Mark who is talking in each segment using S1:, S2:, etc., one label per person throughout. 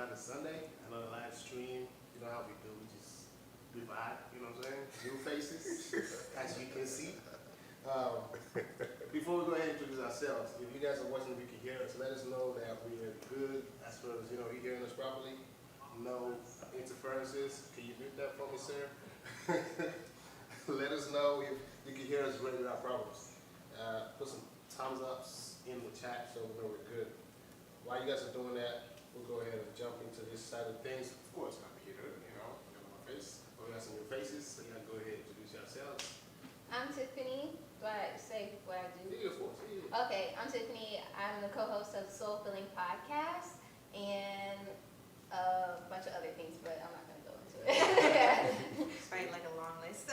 S1: another Sunday, another live stream. You know how we do, we vibe, you know what I'm saying? New faces, as you can see. Before we go ahead and introduce ourselves, if you guys are watching, if you can hear us, let us know that we are good as far as, you're hearing us properly. No interferences. Can you mute that for me, sir? Let us know if you can hear us without problems. Put some thumbs ups in the chat so we know we're good. While you guys are doing that, we'll go ahead and jump into this side of things. Of course, I'm here, got my face. We got some new faces, so you gotta go ahead and introduce yourselves.
S2: I'm Tiffany. Do I say what I do?
S1: Yeah, of course. Yeah.
S2: Okay, I'm Tiffany. I'm the co-host of the Soul Filling podcast and a bunch of other things, but I'm not going to go into it.
S3: Right, like a long list.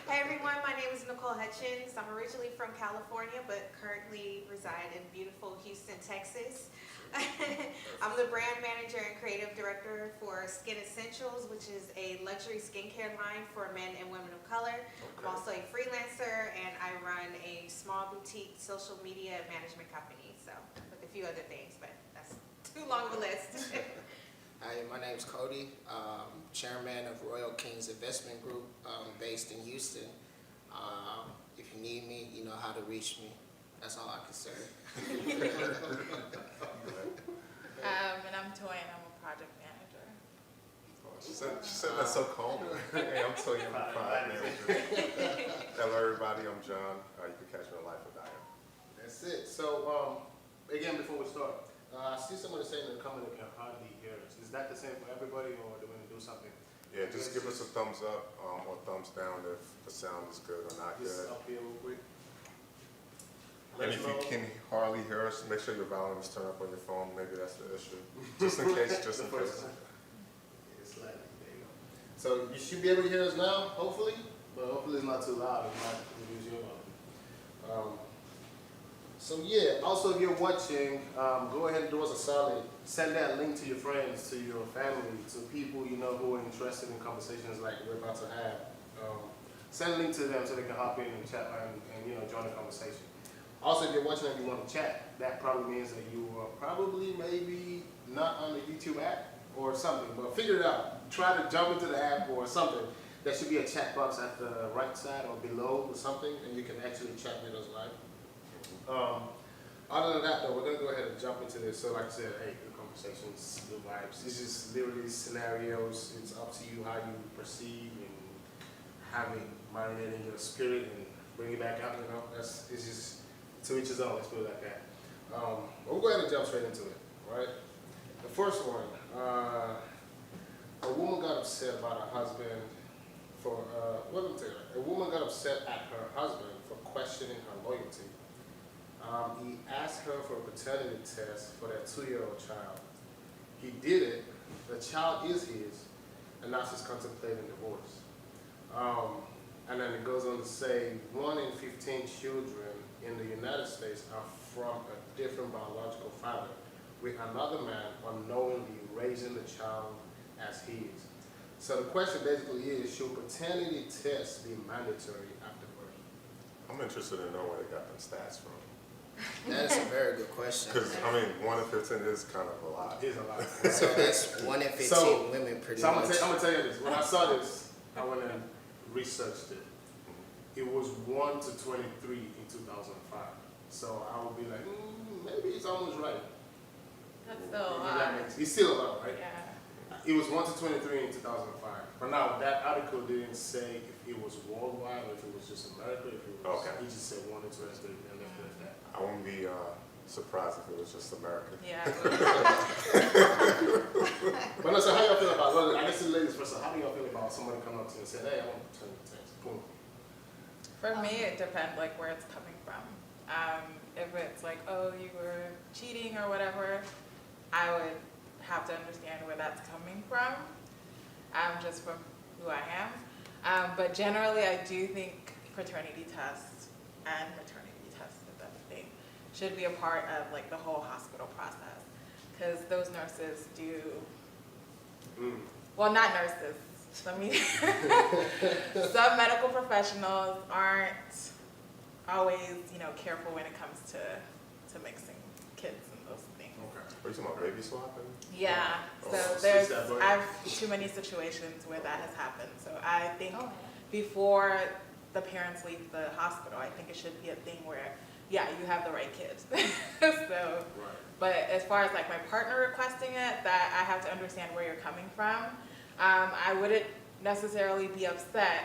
S3: Hey everyone, my name is Nycole Hutchens. I'm originally from California, but currently reside in beautiful Houston, Texas. I'm the brand manager and creative director for Skin Essentials, which is a luxury skincare line for men and women of color. Okay. I'm also a freelancer, and I run a small boutique social media management company, so with a few other things, but that's too long of a list.
S4: Hi, my name is Kody, chairman of Royal Kings Investment Group, based in Houston. If you need me, you know how to reach me. That's all I can say.
S5: And I'm Toyin. I'm a project manager.
S6: Oh, she said that so calm. Hey, I'm Toyin. I'm a project manager. Hello, everybody. I'm John. You can catch me on Life with Diane.
S1: That's it. So, again, before we start, I see somebody saying in the comment they can hardly hear us. Is that the same for everybody, or do we want to do something?
S6: Yeah, just give us a thumbs up or thumbs down if the sound is good or not
S1: Just
S6: good.
S1: up here real quick.
S6: And if you can hardly hear us, make sure your volume is turned up on your phone. Maybe that's the issue. Just in case, just in case.
S1: It's like, there you go. So you should be able to hear us now, hopefully, but hopefully it's not too loud. It might reduce your volume. So yeah, also if you're watching, go ahead and do us a solid. Send that link to your friends, to your family, to people you know who are interested in conversations like we're about to have. Send a link to them so they can hop in and chat and join the conversation. Also, if you're watching and you want to chat, that probably means that you are probably maybe not on the YouTube app or something, but figure it out. Try to jump into the app or something. There should be a chat box at the right side or below or something, and you can actually chat with us live. Other than that, though, we're going to go ahead and jump into this. So like I said, hey, good conversations, good vibes. This is literally scenarios. It's up to you how you perceive and have it marinate in your spirit and bring it back out, it's just to each his own, let's put it like that. We'll go ahead and jump straight into it, right? The first one, a woman got upset about her husband for, a woman got upset at her husband for questioning her loyalty. He asked her for a paternity test for their 2-year-old child. He did it, the child is his, and now she's contemplating divorce. And then it goes on to say, 1 in 15 children in the United States are from a different biological father, with another man unknowingly raising the child as his. So the question basically is, should paternity tests be mandatory after birth?
S6: I'm interested to know where they got them stats from.
S4: That is a very good question.
S6: Because, 1 in 15 is kind of a lot.
S1: It is a lot.
S4: So that's 1 in 15 women pretty much.
S1: I'm going to tell you this. When I saw this, I went and researched it. It was 1 to 23 in 2005. So I would be like, maybe it's almost right.
S5: That's still a lot.
S1: It's still a lot, right?
S5: Yeah.
S1: It was 1 to 23 in 2005. But now, that article didn't say if it was worldwide or if it was just America. If it was,
S6: okay.
S1: He just said 1 to 23 and left it at that.
S6: I wouldn't be surprised if it was just America.
S5: Yeah.
S1: But no, so how y'all feel about, I guess the ladies first, so how do y'all feel about somebody coming up to you and saying, hey, I want to return the test? Boom.
S5: For me, it depends where it's coming from. If it's like, oh, you were cheating or whatever, I would have to understand where that's coming from, just from who I am. But generally, I do think paternity tests and maternity tests, if that's a thing, should be a part of the whole hospital process, because those nurses do. Well, not nurses. Some medical professionals aren't always, careful when it comes to mixing kids and those things.
S1: Okay.
S6: Are you talking about baby swapping?
S5: Yeah, so
S6: Oh,
S5: there's,
S1: is that right?
S5: I've too many situations where that has happened. So I think
S2: Oh,
S5: before the parents leave the hospital, I think it should be a thing where, yeah, you have the right kids. So, but as far as like my partner requesting it, that I have to understand where you're coming from. I wouldn't necessarily be upset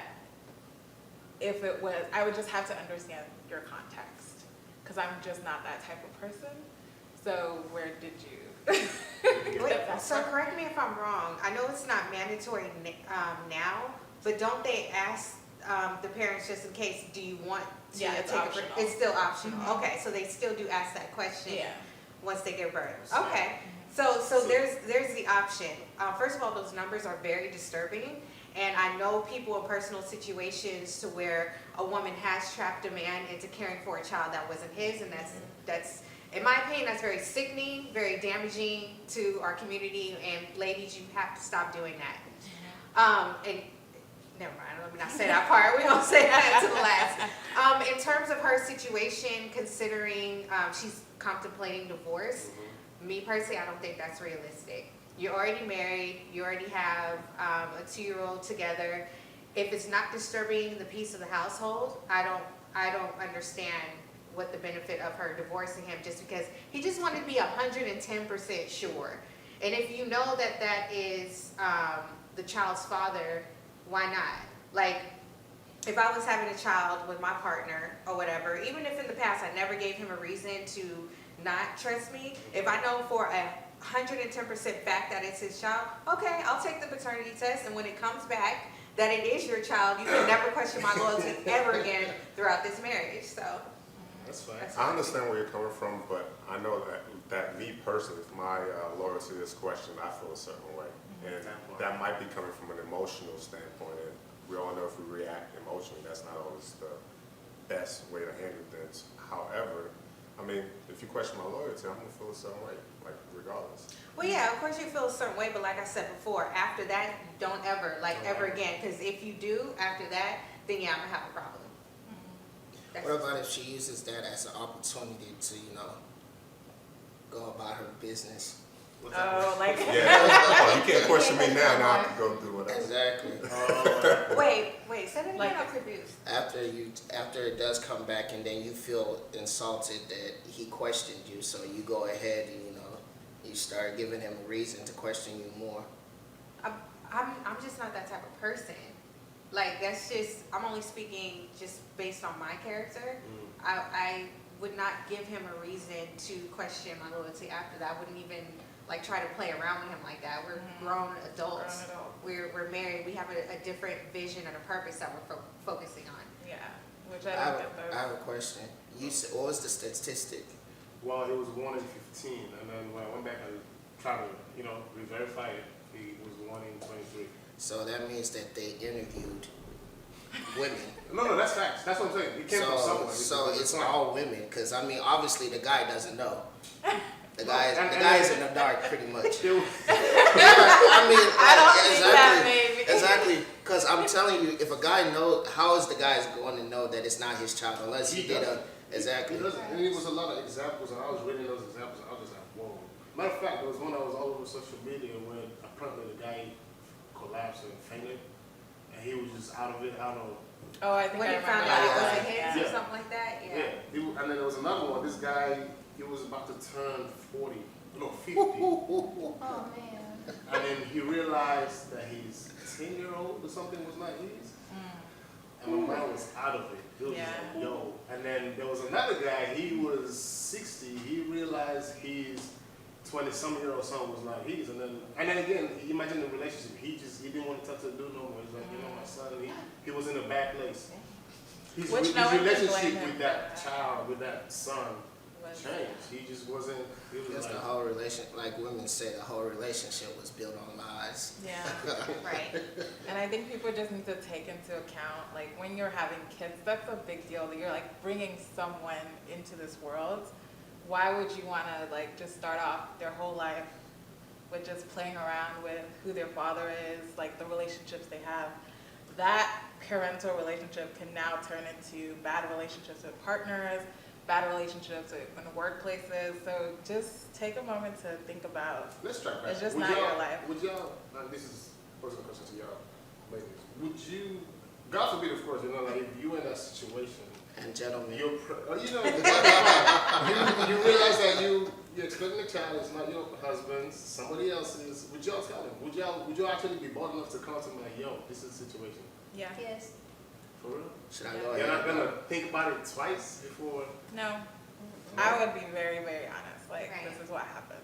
S5: if it was, I would just have to understand your context, because I'm just not that type of person. So where did you?
S3: Wait, so correct me if I'm wrong. I know it's not mandatory now, but don't they ask the parents just in case, do you want to
S5: Yeah, it's
S3: take
S5: optional.
S3: It's still optional.
S5: Mhm.
S3: Okay, so they still do ask that question
S5: Yeah.
S3: once they give birth.
S1: Yeah.
S3: Okay, so there's the option. First of all, those numbers are very disturbing. And I know people in personal situations to where a woman has trapped a man into caring for a child that wasn't his, and that's in my opinion, that's very sickening, very damaging to our community, and ladies, you have to stop doing that. And never mind, let me not say that part, we don't say that until the last. In terms of her situation, considering she's contemplating divorce, me personally, I don't think that's realistic. You're already married, you already have a 2-year-old together. If it's not disturbing the peace of the household, I don't understand what the benefit of her divorcing him, just because he just wanted to be 110% sure. And if you know that that is the child's father, why not? Like, if I was having a child with my partner or whatever, even if in the past I never gave him a reason to not trust me, if I know for a 110% fact that it's his child, okay, I'll take the paternity test, and when it comes back that it is your child, you can never question my loyalty ever again throughout this marriage. So
S1: That's fine.
S6: I understand where you're coming from, but I know that me personally, if my loyalty is questioned, I feel a certain way. And that might be coming from an emotional standpoint, and we all know if we react emotionally, that's not always the best way to handle things. However, I mean, if you question my loyalty, I'm gonna feel a certain way, like regardless.
S3: well, yeah, of course you feel a certain way, but like I said before, after that, don't ever, ever again, because if you do after that, then yeah, I'm gonna have a problem. That's-
S4: What about if she uses that as an opportunity to, go about her business?
S5: Oh, like.
S6: Yeah. Oh, you can't question me now. Now I can go do whatever.
S4: Exactly.
S3: Wait, say that again,
S5: Like-
S3: I'm confused.
S4: After it does come back and then you feel insulted that he questioned you, so you go ahead and, you start giving him a reason to question you more.
S3: I'm just not that type of person. Like, that's just, I'm only speaking just based on my character. I would not give him a reason to question my loyalty after that. I wouldn't even try to play around with him like that. We're grown adults. We're married. We have a different vision and a purpose that we're focusing on.
S5: Yeah, which
S4: I
S5: I
S4: have,
S5: don't get
S4: I have a question. You said, what was the statistic?
S1: Well, it was 1 in 15, and then when I went back and tried to, re-verify it, it was 1 in 23.
S4: So that means that they interviewed women.
S1: No, that's facts. That's what I'm saying. It came from somewhere.
S4: So it's all women, because obviously the guy doesn't know. The guy
S1: and-
S4: is in the dark pretty much.
S1: It was-
S5: I don't think that maybe.
S4: Exactly, because I'm telling you, if a guy knows, how is the guy going to know that it's not his child unless he did a exactly?
S1: It doesn't. And it was a lot of examples, and I was reading those examples, and I was just like, whoa. Matter of fact, there was one that was all over social media when apparently the guy collapsed and fainted, and he was just out of it. I don't know.
S5: Oh, I think
S3: When
S5: I
S3: he found
S5: remember
S3: out
S5: that.
S3: it was
S4: Yeah.
S3: his
S1: Yeah.
S3: or something like that, yeah.
S1: And then there was another one. This guy, he was about to turn 50.
S2: Oh, man.
S1: And then he realized that his 10-year-old or something was not his. And my mind was out of it. It was just like, yo. And then there was another guy, he was 60. He realized his 20-some-year-old son was not his. And then again, imagine the relationship. He didn't want to touch the dude no more. He's like, my son, he was in a bad place. His
S5: Which no one can blame
S1: relationship
S5: him
S1: with
S5: for
S1: that
S5: that.
S1: child, with that son, changed. He just wasn't. He was
S4: That's
S1: like,
S4: the whole relation. Like women say, the whole relationship was built on lies.
S5: Yeah.
S3: Right.
S5: And I think people just need to take into account, like, when you're having kids, that's a big deal. That you're, like, bringing someone into this world. Why would you want to, like, just start off their whole life with just playing around with who their father is, like, the relationships they have? That parental relationship can now turn into bad relationships with partners, bad relationships in workplaces. So just take a moment to think about.
S1: Let's try that.
S5: It's just
S1: Would
S5: not
S1: y'all-
S5: your life.
S1: Would y'all, this is posing a question to y'all, ladies. Would you, God forbid, of course, like if you in that situation,
S4: And gentlemen,
S1: you realize that you're expecting a child, it's not your husband's, somebody else's. Would y'all tell him? Would y'all actually be bold enough to come to him like, yo, this is the situation?
S5: Yeah.
S2: Yes.
S1: For real?
S4: should I go
S1: You're not
S4: ahead?
S1: gonna think about it twice before?
S5: No. I would be very, very honest. Like,
S3: Right.
S5: this is what happened.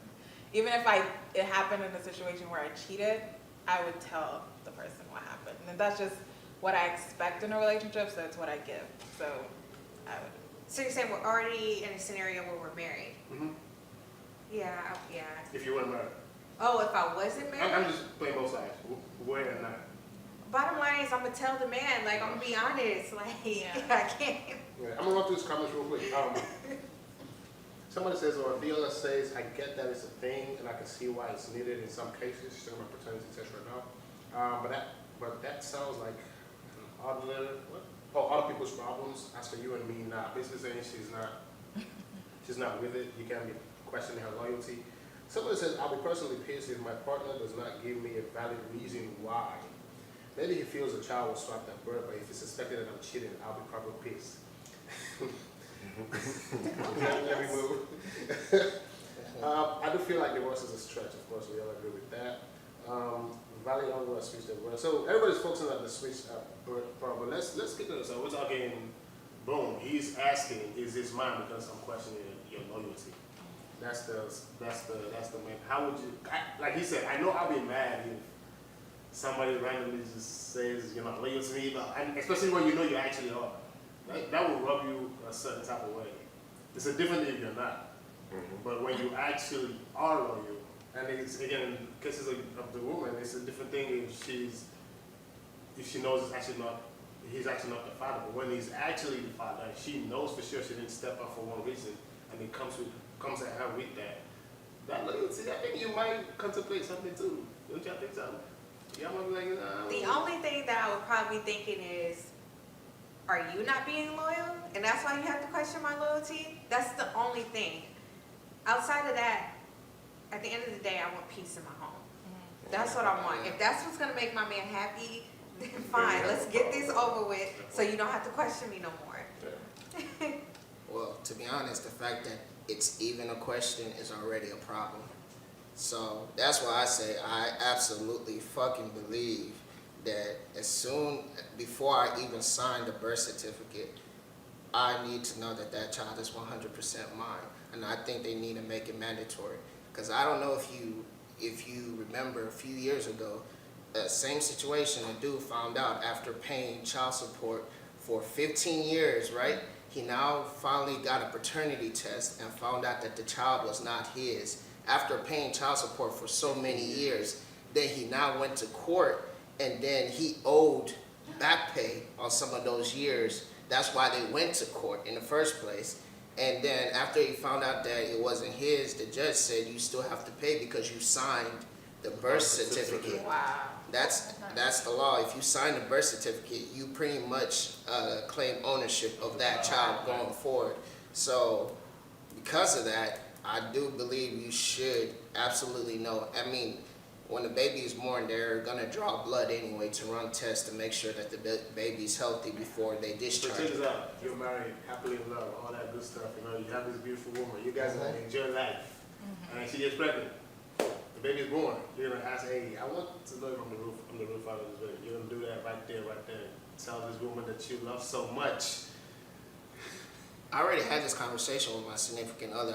S5: Even if it happened in a situation where I cheated, I would tell the person what happened. And that's just what I expect in a relationship, so it's what I give. So I would.
S3: So you're saying we're already in a scenario where we're married?
S1: Mm-hmm.
S3: Yeah.
S1: If you weren't married.
S3: Oh, if I wasn't married?
S1: I'm just playing both sides. Where and not.
S3: Bottom line is, I'm gonna tell the man, like, I'm gonna be honest, like,
S5: Yeah.
S3: I can't.
S1: Yeah, I'm gonna run through this comments real quick. Somebody says, or the other says, I get that it's a thing, and I can see why it's needed in some cases. She's talking about paternity test right now. But that sounds like other other people's problems. As for you and me, not. Basically saying she's not with it. You can't be questioning her loyalty. Somebody says, I'll be personally pissed if my partner does not give me a valid reason why. Maybe he feels a child will swap that birth, but if it's suspected that I'm cheating, I'll be probably pissed. Let me move. I do feel like divorce is a stretch, of course, we all agree with that. Valid on what switch that word. So everybody's focusing on the switch part, but let's get to it. So we're talking, boom, he's asking, is this mine because I'm questioning your loyalty? That's the main. How would you, like he said, I know I'll be mad if somebody randomly just says you're not loyal to me, but especially when you know you actually are. That will rub you a certain type of way. It's a different thing if you're not. But when you actually are loyal, and it's again in cases of the woman, it's a different thing if she knows he's actually not the father. But when he's actually the father, and she knows for sure she didn't step up for one reason, and it comes at her with that loyalty, I think you might contemplate something too. Don't y'all think so? Y'all might be like, nah.
S3: The only thing that I would probably be thinking is, are you not being loyal? And that's why you have to question my loyalty? That's the only thing. Outside of that, at the end of the day, I want peace in my home. That's what I want. If that's what's gonna make my man happy, then fine. Let's get this over with so you don't have to question me no more.
S4: Well, to be honest, the fact that it's even a question is already a problem. So that's why I say I absolutely fucking believe that before I even sign the birth certificate, I need to know that that child is 100% mine. And I think they need to make it mandatory. Because I don't know if you remember a few years ago, same situation, a dude found out after paying child support for 15 years, right? He now finally got a paternity test and found out that the child was not his. After paying child support for so many years, then he now went to court and then he owed back pay on some of those years. That's why they went to court in the first place. And then after he found out that it wasn't his, the judge said you still have to pay because you signed the birth certificate.
S5: Wow.
S4: That's the law. If you sign the birth certificate, you pretty much claim ownership of that child going forward. So because of that, I do believe you should absolutely know. I mean, when the baby is born, they're gonna draw blood anyway to run tests to make sure that the baby's healthy before they
S1: So
S4: discharge.
S1: check this out. You're married, happily in love, all that good stuff. You know, you have this beautiful woman. You guys are like enjoy life, and she gets pregnant. The baby's born. You're gonna ask, hey, I want to know from the roof out of this baby. You're gonna do that right there. Tell this woman that you love so much.
S4: I already had this conversation with my significant other.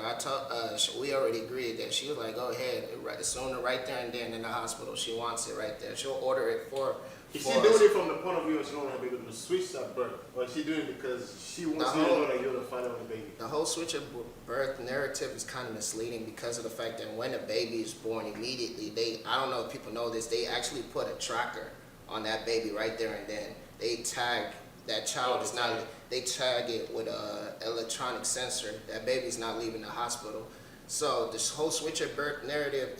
S4: We already agreed that she was like, go ahead, sooner right there and then in the hospital. She wants it right there. She'll order it for
S1: Is
S4: for
S1: she
S4: us.
S1: doing it from the point of view of she don't want to be able to switch that birth? Or is she doing it because she wants you to know that you're the father of the baby?
S4: The whole switch of birth narrative is kind of misleading because of the fact that when a baby is born immediately, I don't know if people know this, they actually put a tracker on that baby right there and then. They tag that child is not, they tag it with a electronic sensor. That baby's not leaving the hospital. So this whole switch of birth narrative,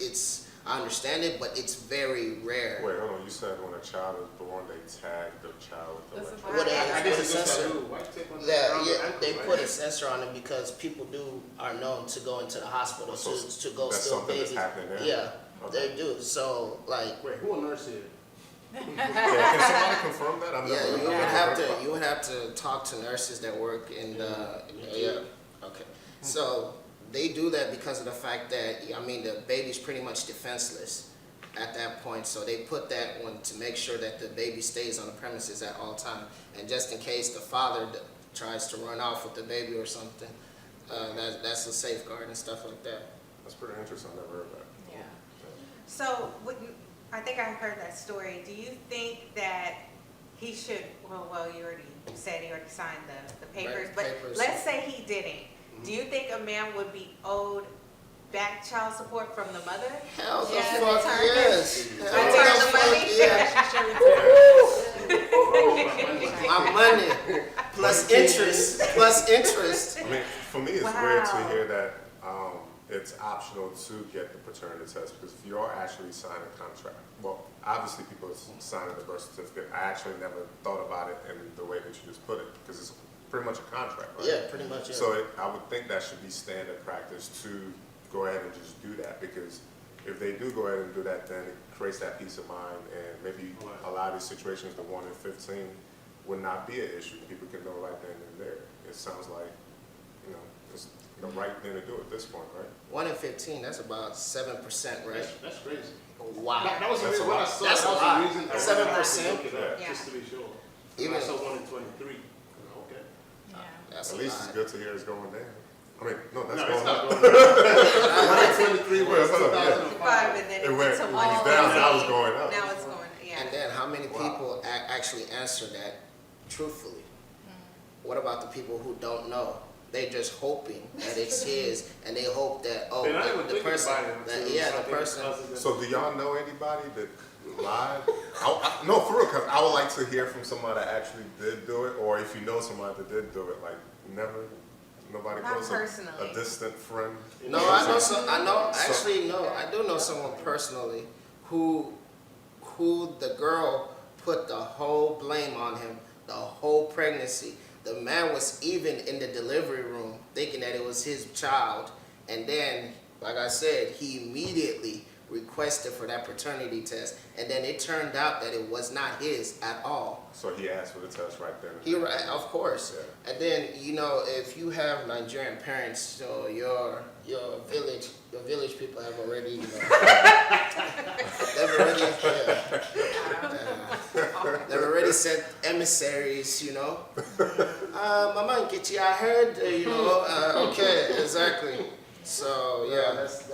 S4: I understand it, but it's very rare.
S6: Wait, hold on. You said when a child is born, they tag the child with the electronic.
S4: With a-
S1: I guess
S4: with a
S1: it's just
S4: sensor.
S1: a little white tip on the
S4: Yeah,
S1: around the
S4: yeah,
S1: ankle,
S4: they
S1: right?
S4: put a sensor on it because people are known to go into the hospital
S6: So
S4: to go
S6: that's
S4: steal
S6: something that's
S4: babies.
S6: happening there?
S4: Yeah,
S6: Okay.
S4: they do. So like,
S1: Wait, who a nurse here?
S6: Yeah, can somebody confirm that? I've
S4: yeah,
S6: never
S4: you would have to talk to nurses that work in the yeah. Okay, so they do that because of the fact that the baby's pretty much defenseless at that point. So they put that one to make sure that the baby stays on the premises at all time, and just in case the father tries to run off with the baby or something, that's a safeguard and stuff like that.
S6: That's pretty interesting. I never heard that.
S5: Yeah.
S3: So, I think I heard that story. Do you think that he should, well, you said he already signed the papers,
S4: Right,
S3: but
S4: papers.
S3: let's say he didn't. Do you think a man would be owed back child support from the mother?
S4: Hell the
S3: Yeah,
S4: fuck
S3: return
S4: yes.
S3: it.
S4: Hell
S3: Return
S4: the
S3: the money.
S4: fuck yes. My money plus interest.
S6: I mean, for me, it's
S3: Wow.
S6: weird to hear that it's optional to get the paternity test, because if you are actually signing a contract, well, obviously people are signing the birth certificate. I actually never thought about it in the way that you just put it, because it's pretty much a contract, right?
S4: Yeah, pretty much. Yeah.
S6: So I would think that should be standard practice to go ahead and just do that, because if they do go ahead and do that, then it creates that peace of mind, and maybe a lot of these situations, the 1 in 15, would not be an issue. People can know right then and there. It sounds like, it's the right thing to do at this point, right?
S4: 1 in 15. That's about 7%, right?
S1: That's crazy.
S4: Wow.
S1: That was the
S6: That's
S1: reason
S6: a
S1: when I
S6: lot.
S1: saw
S4: That's
S1: that
S4: a
S1: was
S4: lot.
S1: the reason I
S4: 7%?
S1: look it up,
S3: Yeah.
S1: just to be sure.
S4: Even-
S1: I saw 1 in 23. Okay.
S5: Yeah.
S4: That's
S6: At
S4: a
S6: least
S4: lot.
S6: it's good to hear it's going down. I mean, no, that's
S1: No, it's
S6: going
S1: not
S6: up.
S1: going down. 1 in 23 was
S6: Well, hold on, yeah.
S1: 2005.
S3: And then
S6: It
S3: it
S6: went
S3: went to
S6: down,
S3: 1.
S6: now it's going up.
S3: Now it's going, yeah.
S4: And then how many people actually answer that truthfully? What about the people who don't know? They're just hoping that it's his, and they hope that
S1: They're not even
S4: the
S1: thinking
S4: person,
S1: about it until
S4: the
S1: something
S4: person.
S1: causes them-
S6: So do y'all know anybody that lied? No, for real, because I would like to hear from somebody that actually did do it, or if you know somebody that did do it, like nobody
S3: Not
S6: close,
S3: personally.
S6: a distant friend.
S4: No, I know some. I do know someone personally who the girl put the whole blame on him, the whole pregnancy. The man was even in the delivery room thinking that it was his child, and then, like I said, he immediately requested for that paternity test, and then it turned out that it was not his at all.
S6: So he asked for the test right there.
S4: Of course.
S6: Yeah.
S4: And then, if you have Nigerian parents, so your village people have already, they've already sent emissaries, Mama Nkechi, I heard, okay, exactly. So
S1: Yeah,
S4: yeah.
S1: that's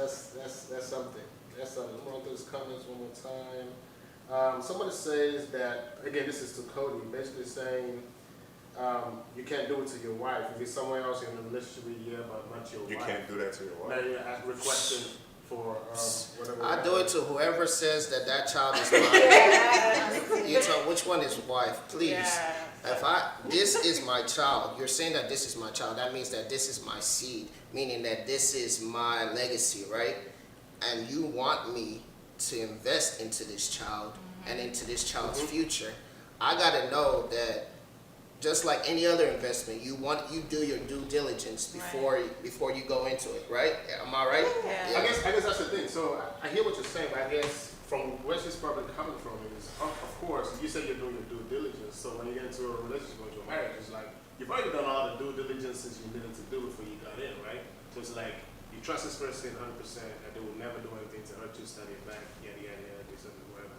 S1: something. That's something. I'm going through those comments one more time. Somebody says that, again, this is to Kody, basically saying you can't do it to your wife. If it's somewhere else in a relationship with you, but not your
S6: You
S1: wife.
S6: can't do that to your
S1: Now
S6: wife.
S1: you're requesting for whatever.
S4: I do it to whoever says that child is mine. You tell which one is wife, please.
S5: Yeah.
S4: This is my child. You're saying that this is my child. That means that this is my seed, meaning that this is my legacy, right? And you want me to invest into this child and into this child's future. I gotta know that, just like any other investment, you do your due diligence before you go into it, right? Am I right?
S5: Yeah.
S1: I guess that's the thing. So I hear what you're saying, but I guess from where she's probably coming from is, of course, you say you're doing your due diligence. So when you get into a relationship with your marriage, it's like you've already done all the due diligences you needed to do before you got in, right? So it's like you trust this person 100%, and they will never do anything to hurt you, study it back, yada yada yada, do something, whatever.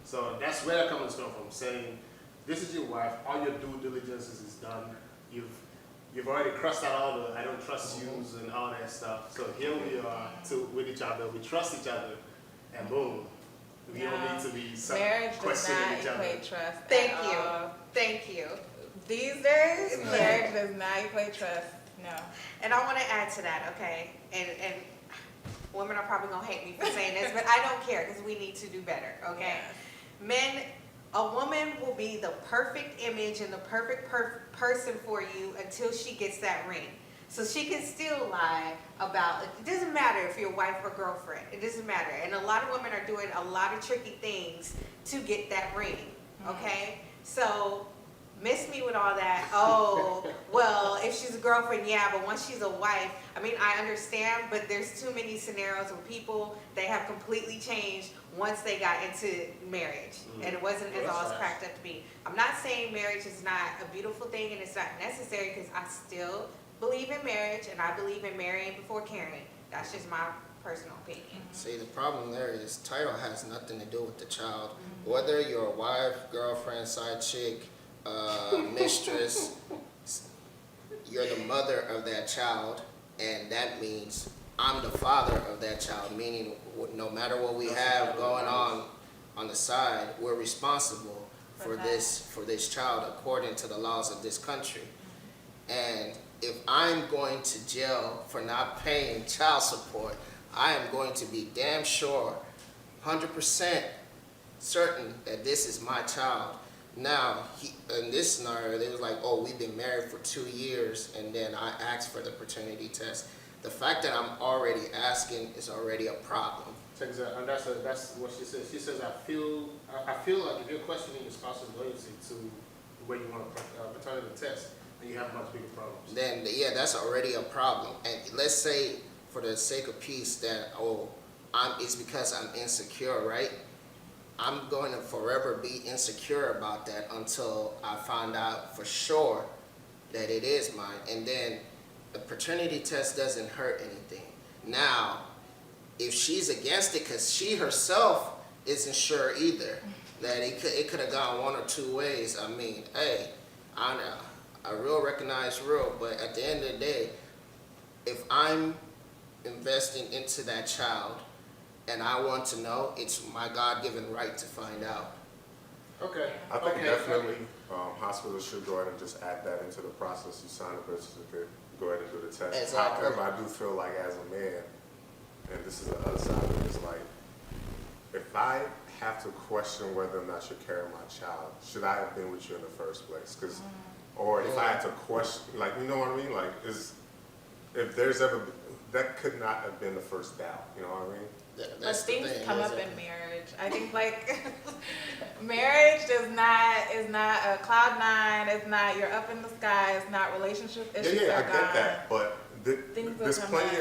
S1: So that's where that comes from saying, this is your wife, all your due diligences is done. You've already crossed out all the I don't trust yous and all that stuff. So here we are with each other, we trust each other, and boom. We don't need to be
S5: Marriage does
S1: questioning
S5: not
S1: each other.
S5: equate trust.
S3: Thank
S5: at
S3: you.
S5: all.
S3: Thank you.
S5: These days, marriage does not equate trust. No.
S3: And I want to add to that, okay? And women are probably going to hate me for saying this, but I don't care because we need to do better, okay? Men, a woman will be the perfect image and the perfect person for you until she gets that ring. So she can still lie about, it doesn't matter if you're wife or girlfriend, it doesn't matter. And a lot of women are doing a lot of tricky things to get that ring, okay? So miss me with all that. Oh, well, if she's a girlfriend, yeah, but once she's a wife, I mean, I understand, but there's too many scenarios where people, they have completely changed once they got into marriage, and it wasn't as all it's cracked up to be. I'm not saying marriage is not a beautiful thing and it's not necessary, because I still believe in marriage, and I believe in marrying before caring. That's just my personal opinion.
S4: See, the problem there is title has nothing to do with the child. Whether you're a wife, girlfriend, side chick, mistress, you're the mother of that child, and that means I'm the father of that child, meaning no matter what we have going on the side, we're responsible for this child according to the laws of this country. And if I'm going to jail for not paying child support, I am going to be damn sure, 100% certain that this is my child. Now, in this scenario, they was like, oh, we've been married for 2 years, and then I asked for the paternity test. The fact that I'm already asking is already a problem.
S1: Exactly, and that's what she says. She says, I feel like if you're questioning your spouse's loyalty to the way you want a paternity test, then you have much bigger problems.
S4: Then, yeah, that's already a problem. And let's say, for the sake of peace, that, it's because I'm insecure, right? I'm going to forever be insecure about that until I find out for sure that it is mine. And then the paternity test doesn't hurt anything. Now, if she's against it because she herself isn't sure either, that it could have gone one or two ways. I mean, hey, I real recognize real, but at the end of the day, if I'm investing into that child and I want to know, it's my God-given right to find out.
S1: Okay.
S6: I think definitely hospitals should go ahead and just add that into the process. You sign a birth certificate, go ahead and do the test.
S4: Exactly.
S6: However, I do feel like as a man, and this is the other side of it, is like, if I have to question whether or not you're carrying my child, should I have been with you in the first place? Because, or if I had to question, like, you know what I mean? Like, if there's ever, that could not have been the first doubt, you know what I mean?
S5: But things come up in marriage. I think like marriage is not a cloud nine. It's not you're up in the sky. It's not relationship issues.
S6: Yeah, I
S5: are
S6: get
S5: gone.
S6: that. But there's plenty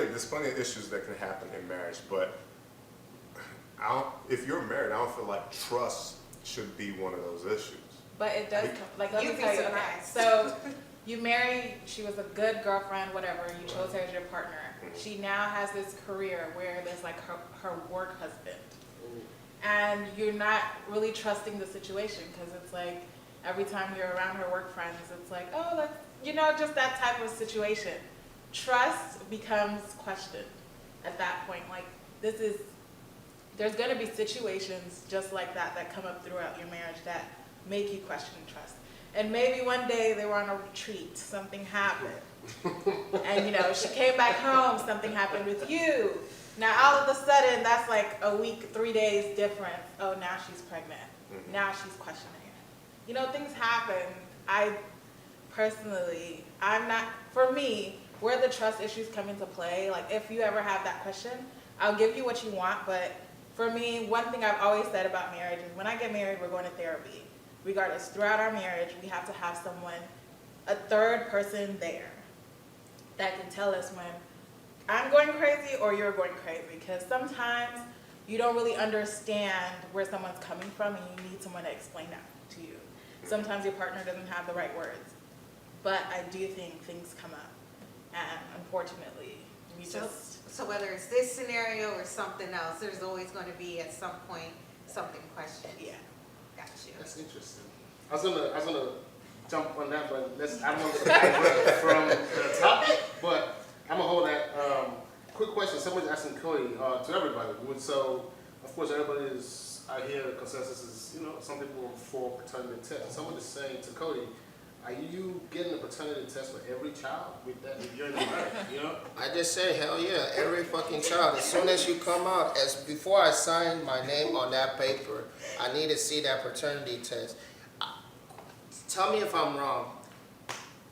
S6: of issues that can happen in marriage. But if you're married, I don't feel like trust should be one of those issues.
S5: But it does. Let me
S3: You'd be
S5: tell you. Okay,
S3: surprised.
S5: so you married. She was a good girlfriend. Whatever. You chose her as your partner. She now has this career where there's like her work husband. And you're not really trusting the situation because it's like every time you're around her work friends, it's like, oh, that's, just that type of situation. Trust becomes questioned at that point. Like there's going to be situations just like that come up throughout your marriage that make you question trust. And maybe one day they were on a retreat, something happened. And she came back home, something happened with you. Now all of a sudden that's like a week, 3 days difference. Oh, now she's pregnant. Now she's questioning it. Things happen. I personally, for me, where the trust issues come into play, like if you ever have that question, I'll give you what you want, but for me, one thing I've always said about marriage is when I get married, we're going to therapy. Regardless, throughout our marriage, we have to have someone, a third person there that can tell us when I'm going crazy or you're going crazy, because sometimes you don't really understand where someone's coming from and you need someone to explain that to you. Sometimes your partner doesn't have the right words, but I do think things come up, and unfortunately,
S3: So whether it's this scenario or something else, there's always going to be at some point something questioned.
S5: Yeah.
S3: Got you.
S1: That's interesting. I was gonna jump on that, but I don't want to divert from the topic, but I'm gonna hold that. Quick question. Someone's asking Kody, to everybody. So, of course, everybody is, I hear the consensus is, some people are for paternity test. Someone is saying to Kody, are you getting a paternity test for every child with that? If you're in the marriage,
S4: I just say, hell yeah, every fucking child. As soon as you come out, before I sign my name on that paper, I need to see that paternity test. Tell me if I'm wrong.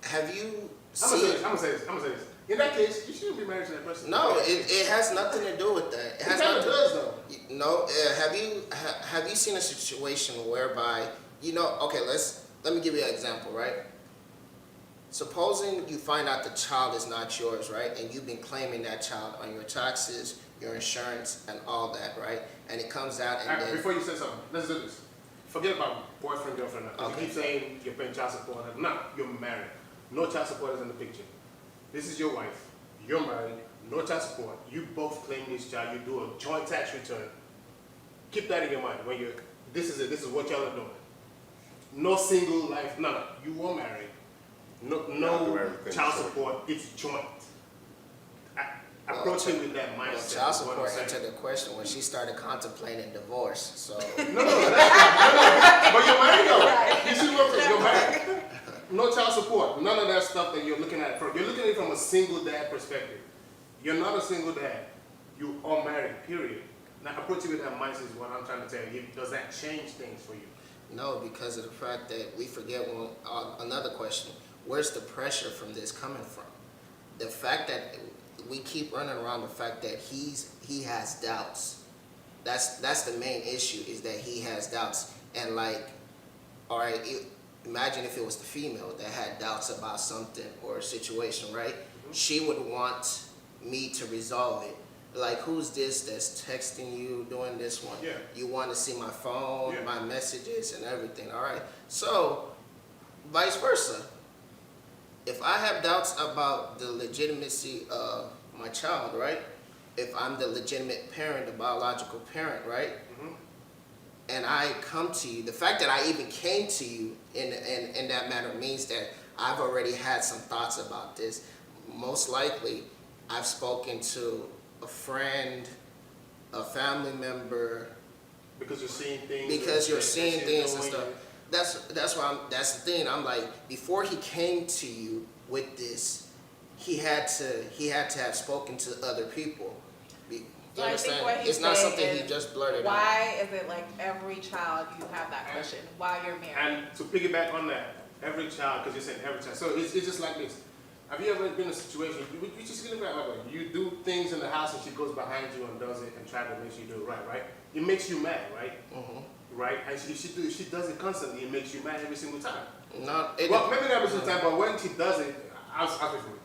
S4: Have you seen?
S1: I'm gonna say this. In that case, you shouldn't be married to that person.
S4: No, it has nothing to do with that.
S1: It kind of does, though.
S4: No, have you seen a situation whereby Okay, let me give you an example, right? Supposing you find out the child is not yours, right? And you've been claiming that child on your taxes, your insurance, and all that, right? And it comes out and then...
S1: Before you say something, let's do this. Forget about boyfriend, girlfriend. Now.
S4: Okay.
S1: You keep saying you're paying child support. No, you're married. No child support is in the picture. This is your wife. You're married. No child support. You both claim this child. You do a joint tax return. Keep that in your mind. When you're, this is it. This is what y'all are doing. No single life. No. You are married. No child support. It's joint. Approach it with that mindset.
S4: Child support entered the question when she started contemplating divorce. So
S1: no, but you're married though. You see what I'm saying? You're married. No child support. None of that stuff that you're looking at. You're looking at it from a single dad perspective. You're not a single dad. You are married. Period. Now approach it with that mindset is what I'm trying to tell you. Does that change things for you?
S4: no, because of the fact that we forget another question. Where's the pressure from this coming from? The fact that we keep running around the fact that he has doubts. That's the main issue, is that he has doubts. And like, all right, imagine if it was the female that had doubts about something or a situation, right? Mm-hmm. She would want me to resolve it. Like, who's this that's texting you, doing this one?
S1: Yeah.
S4: You want to see my phone,
S1: yeah,
S4: my messages and everything, all right? So, vice versa. If I have doubts about the legitimacy of my child, right? If I'm the legitimate parent, the biological parent, right? Mm-hmm. And I come to you, the fact that I even came to you in that manner means that I've already had some thoughts about this. Most likely, I've spoken to a friend, a family member.
S1: Because you're seeing things.
S4: Because you're seeing things and stuff. That's why that's the thing. I'm like, before he came to you with this, he had to have spoken to other people. You
S5: So
S4: understand?
S5: I think what
S4: It's not something
S5: saying
S4: he just blurted out.
S5: why is it like every child you have that question while you're married?
S1: And to piggyback on that, every child, because you're saying every child. So it's just like this. Have you ever been in a situation, you just get it right, you do things in the house and she goes behind you and does it and try to make sure you do it right? It makes you mad, right? Mm-hmm. Right? And she does it constantly, it makes you mad every single time.
S4: No,
S1: maybe not every single time, but when she does it,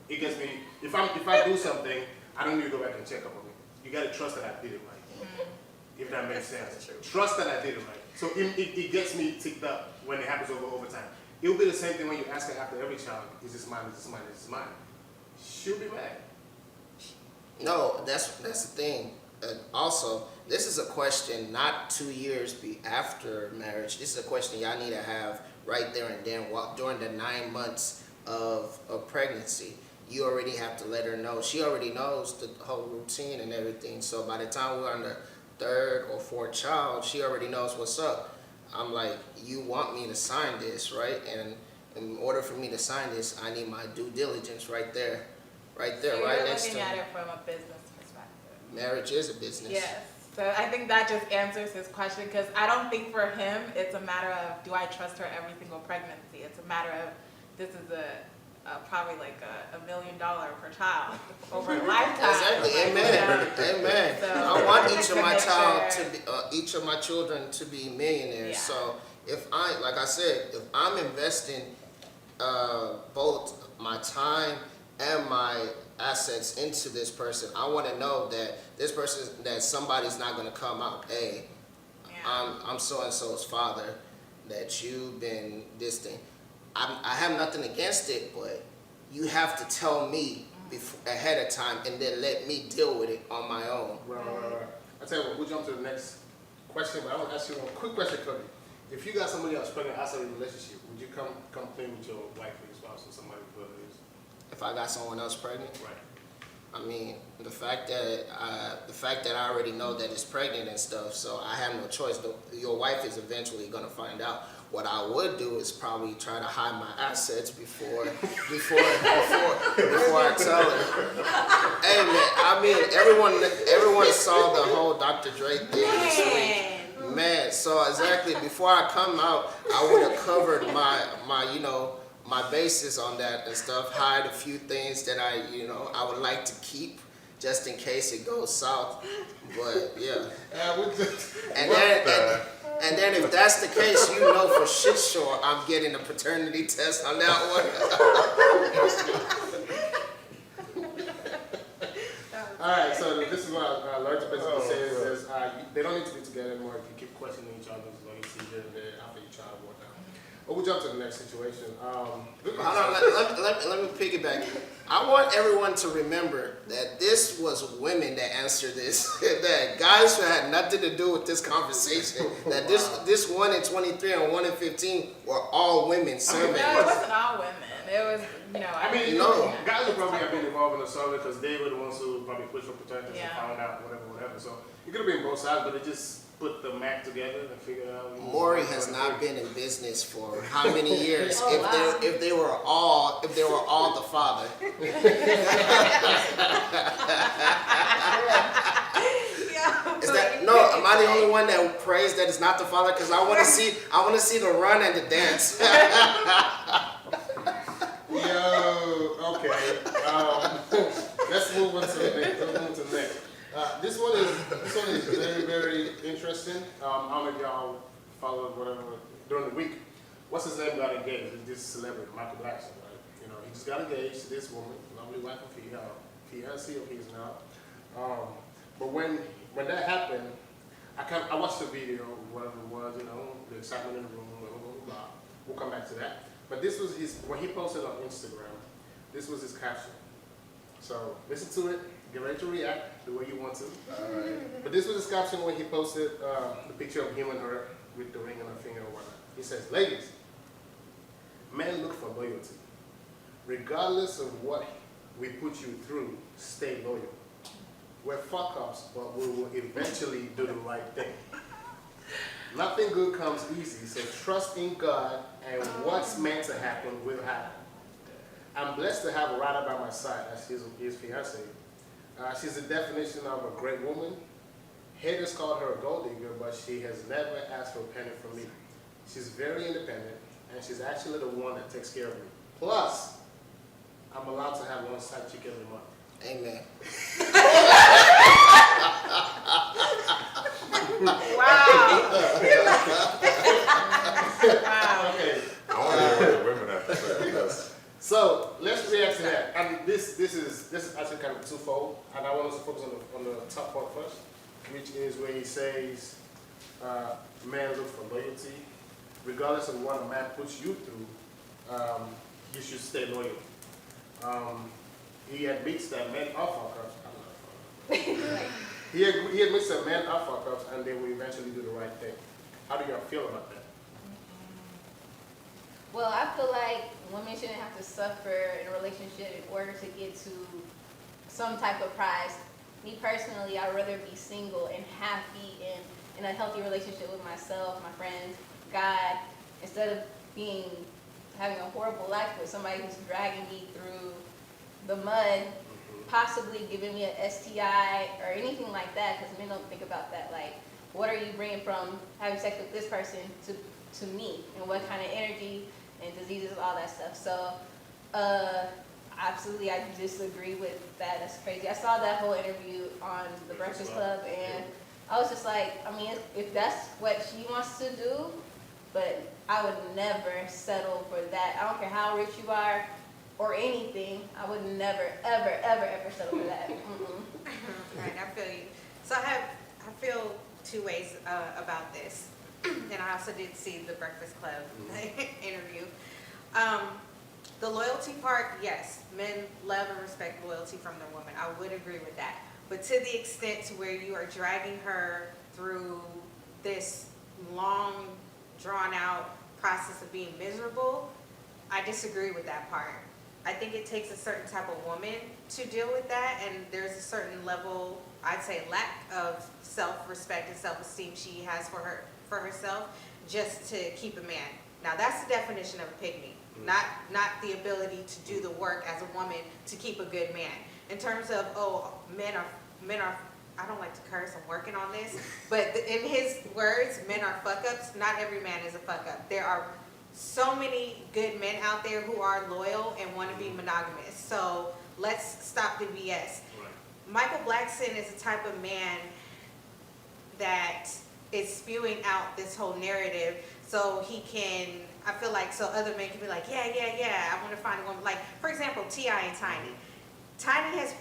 S1: it gets me, if I do something, I don't need to go back and check up on it. You gotta trust that I did it right. Mm-hmm. If that makes sense. Trust that I did it right. So it gets me ticked up when it happens over time. It will be the same thing when you ask her after every child, is this mine, is this mine, is this mine? She'll be mad.
S4: No, that's the thing. Also, this is a question not 2 years after marriage. This is a question y'all need to have right there and then during the 9 months of pregnancy. You already have to let her know. She already knows the whole routine and everything. So by the time we're on the 3rd or 4th child, she already knows what's up. I'm like, you want me to sign this, right? And in order for me to sign this, I need my due diligence right there,
S5: So
S4: right
S5: you're
S4: next to
S5: looking
S4: me.
S5: at it from a business perspective.
S4: Marriage is a business.
S5: Yes. So I think that just answers his question, because I don't think for him it's a matter of, do I trust her every single pregnancy? It's a matter of, this is probably like $1 million per child over a lifetime.
S4: Exactly.
S5: Like,
S4: Amen. Amen.
S5: So,
S4: I want each of my
S5: make
S4: child
S5: sure-
S4: to be, each of my children to be millionaires.
S5: Yeah.
S4: So if like I said, if I'm investing both my time and my assets into this person, I want to know that this person, that somebody's not going to come out, hey, I'm so and so's father, that you've been this thing. I have nothing against it, but you have to tell me ahead of time and then let me deal with it on my own.
S1: Right. I tell you what, we'll jump to the next question, but I want to ask you one quick question, Kody. If you got somebody else pregnant outside of your relationship, would you come clean with your wife or your spouse or somebody who it is?
S4: If I got someone else pregnant,
S1: Right.
S4: I mean, the fact that I already know that it's pregnant and stuff, so I have no choice. Your wife is eventually gonna find out. What I would do is probably try to hide my assets before I tell her. Hey man, I mean, everyone saw the whole Dr. Dre thing this week. Man, so exactly before I come out, I would have covered my basis on that and stuff, hide a few things that I would like to keep just in case it goes south. But yeah. And then if that's the case, you know for shit sure I'm getting a paternity test on that one.
S1: All right, so this is what I learned to basically say is they don't need to be together anymore if you keep questioning each other's loyalty here and there after you try to work out. But we'll jump to the next situation.
S4: Let me piggyback. I want everyone to remember that this was women that answered this. That guys who had nothing to do with this conversation. That this 1 in 23 and 1 in 15 were all women surveyed.
S5: No, it wasn't all women. It was,
S1: Guys would probably have been involved in the survey because they were the ones who probably pushed for paternity and found out whatever. So you could have been both sides, but it just put the math together and figured out.
S4: Maury has not been in business for how many years? If they were all the father. Is that no? Am I the only one that prays that it's not the father? Because I want to see the run and the dance.
S1: Yo, okay. Let's move on to the next. This one is very, very interesting. I don't know if y'all followed whatever during the week. What's his name got engaged? It's this celebrity, Michael Jackson, right? You know, he just got engaged to this woman, lovely wife of fiancé or he's now. But when that happened, I watched the video, whatever it was, the excitement in the room, blah, blah, blah, blah. We'll come back to that. But this was when he posted on Instagram, this was his caption. So listen to it, get ready to react the way you want to. Right. But this was his caption when he posted the picture of him and her with the ring on her finger or whatnot. He says, "Ladies, men look for loyalty. Regardless of what we put you through, stay loyal. We're fuck-ups, but we will eventually do the right thing. Nothing good comes easy, so trust in God, and what's meant to happen will happen. I'm blessed to have Rada by my side as his fiancée. She's the definition of a great woman. Haters called her a gold digger, but she has never asked for a penny from me. She's very independent, and she's actually the one that takes care of me. Plus, I'm allowed to have one side chick every month."
S4: Amen.
S5: wow.
S1: Okay.
S6: I want to hear what the women have to say because
S1: So let's react to that. And this is actually kind of twofold, and I want us to focus on the top part first, which is where he says, "Men look for loyalty. Regardless of what a man puts you through, you should stay loyal." He admits that men are fuck-ups. He admits that men are fuck-ups, and they will eventually do the right thing. How do y'all feel about that?
S2: Well, I feel like women shouldn't have to suffer in a relationship in order to get to some type of prize. Me personally, I'd rather be single and happy and in a healthy relationship with myself, my friends, God, instead of having a horrible life with somebody who's dragging me through the mud, possibly giving me an STI or anything like that, because men don't think about that. Like, what are you bringing from having sex with this person to me, and what kind of energy and diseases, all that stuff. So, absolutely, I disagree with that. That's crazy. I saw that whole interview on The Breakfast Club, and I was just like, I mean, if that's what she wants to do, but I would never settle for that. I don't care how rich you are or anything. I would never, ever, ever, ever settle for that.
S3: Right, I feel you. So I feel two ways about this. And I also did see the Breakfast Club interview. The loyalty part, yes, men love and respect loyalty from their women. I would agree with that. But to the extent to where you are dragging her through this long, drawn-out process of being miserable, I disagree with that part. I think it takes a certain type of woman to deal with that, and there's a certain level, I'd say, lack of self-respect and self-esteem she has for herself just to keep a man. Now that's the definition of a pygmy, not the ability to do the work as a woman to keep a good man. In terms of, men are, I don't like to curse, I'm working on this, but in his words, men are fuck-ups. Not every man is a fuck-up. There are so many good men out there who are loyal and want to be monogamous. So let's stop the BS. Michael Blackson is the type of man that is spewing out this whole narrative so he can, I feel like, so other men can be like, yeah, I want to find a woman. Like, for example, T.I. and Tiny. Tiny has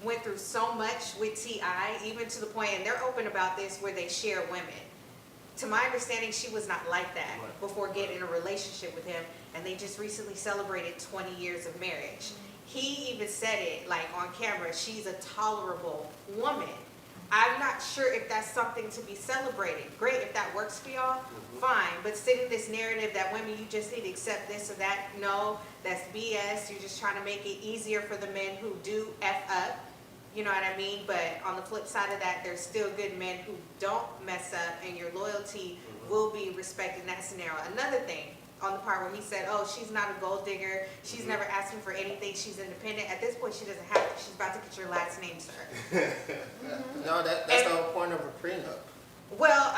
S3: went through so much with T.I., even to the point, and they're open about this, where they share women. To my understanding, she was not like that before getting in a relationship with him, and they just recently celebrated 20 years of marriage. He even said it, like, on camera, she's a tolerable woman. I'm not sure if that's something to be celebrated. Great, if that works for y'all, fine. But sitting this narrative that women, you just need to accept this or that, no, that's BS. You're just trying to make it easier for the men who do F up. You know what I mean? But on the flip side of that, there's still good men who don't mess up, and your loyalty will be respected in that scenario. Another thing, on the part where he said, oh, she's not a gold digger, she's never asking for anything, she's independent. At this point, she doesn't have to. She's about to get your last name, sir.
S4: No, that's the whole point of a prenup.
S3: Well,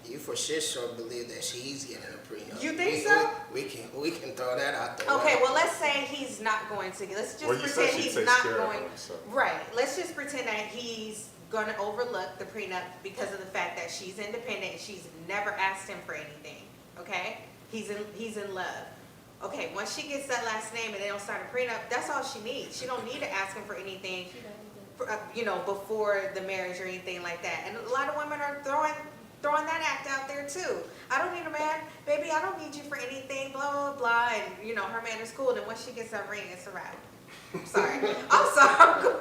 S4: You for sure believe that she's getting a prenup.
S3: You think so?
S4: We can throw that out there.
S3: okay, well, let's say he's not going to. Let's just
S6: Well, you said
S3: pretend
S6: she
S3: he's
S6: takes
S3: not
S6: care of
S3: going.
S6: him, so.
S3: Right. Let's just pretend that he's going to overlook the prenup because of the fact that she's independent and she's never asked him for anything. Okay? He's in love. Okay, once she gets that last name and they don't start a prenup, that's all she needs. She don't need to ask him for anything, before the marriage or anything like that. And a lot of women are throwing that act out there too. I don't need a man, baby. I don't need you for anything. Blah blah blah. And her man is cool. And once she gets that ring, it's a wrap. I'm sorry. I'm going.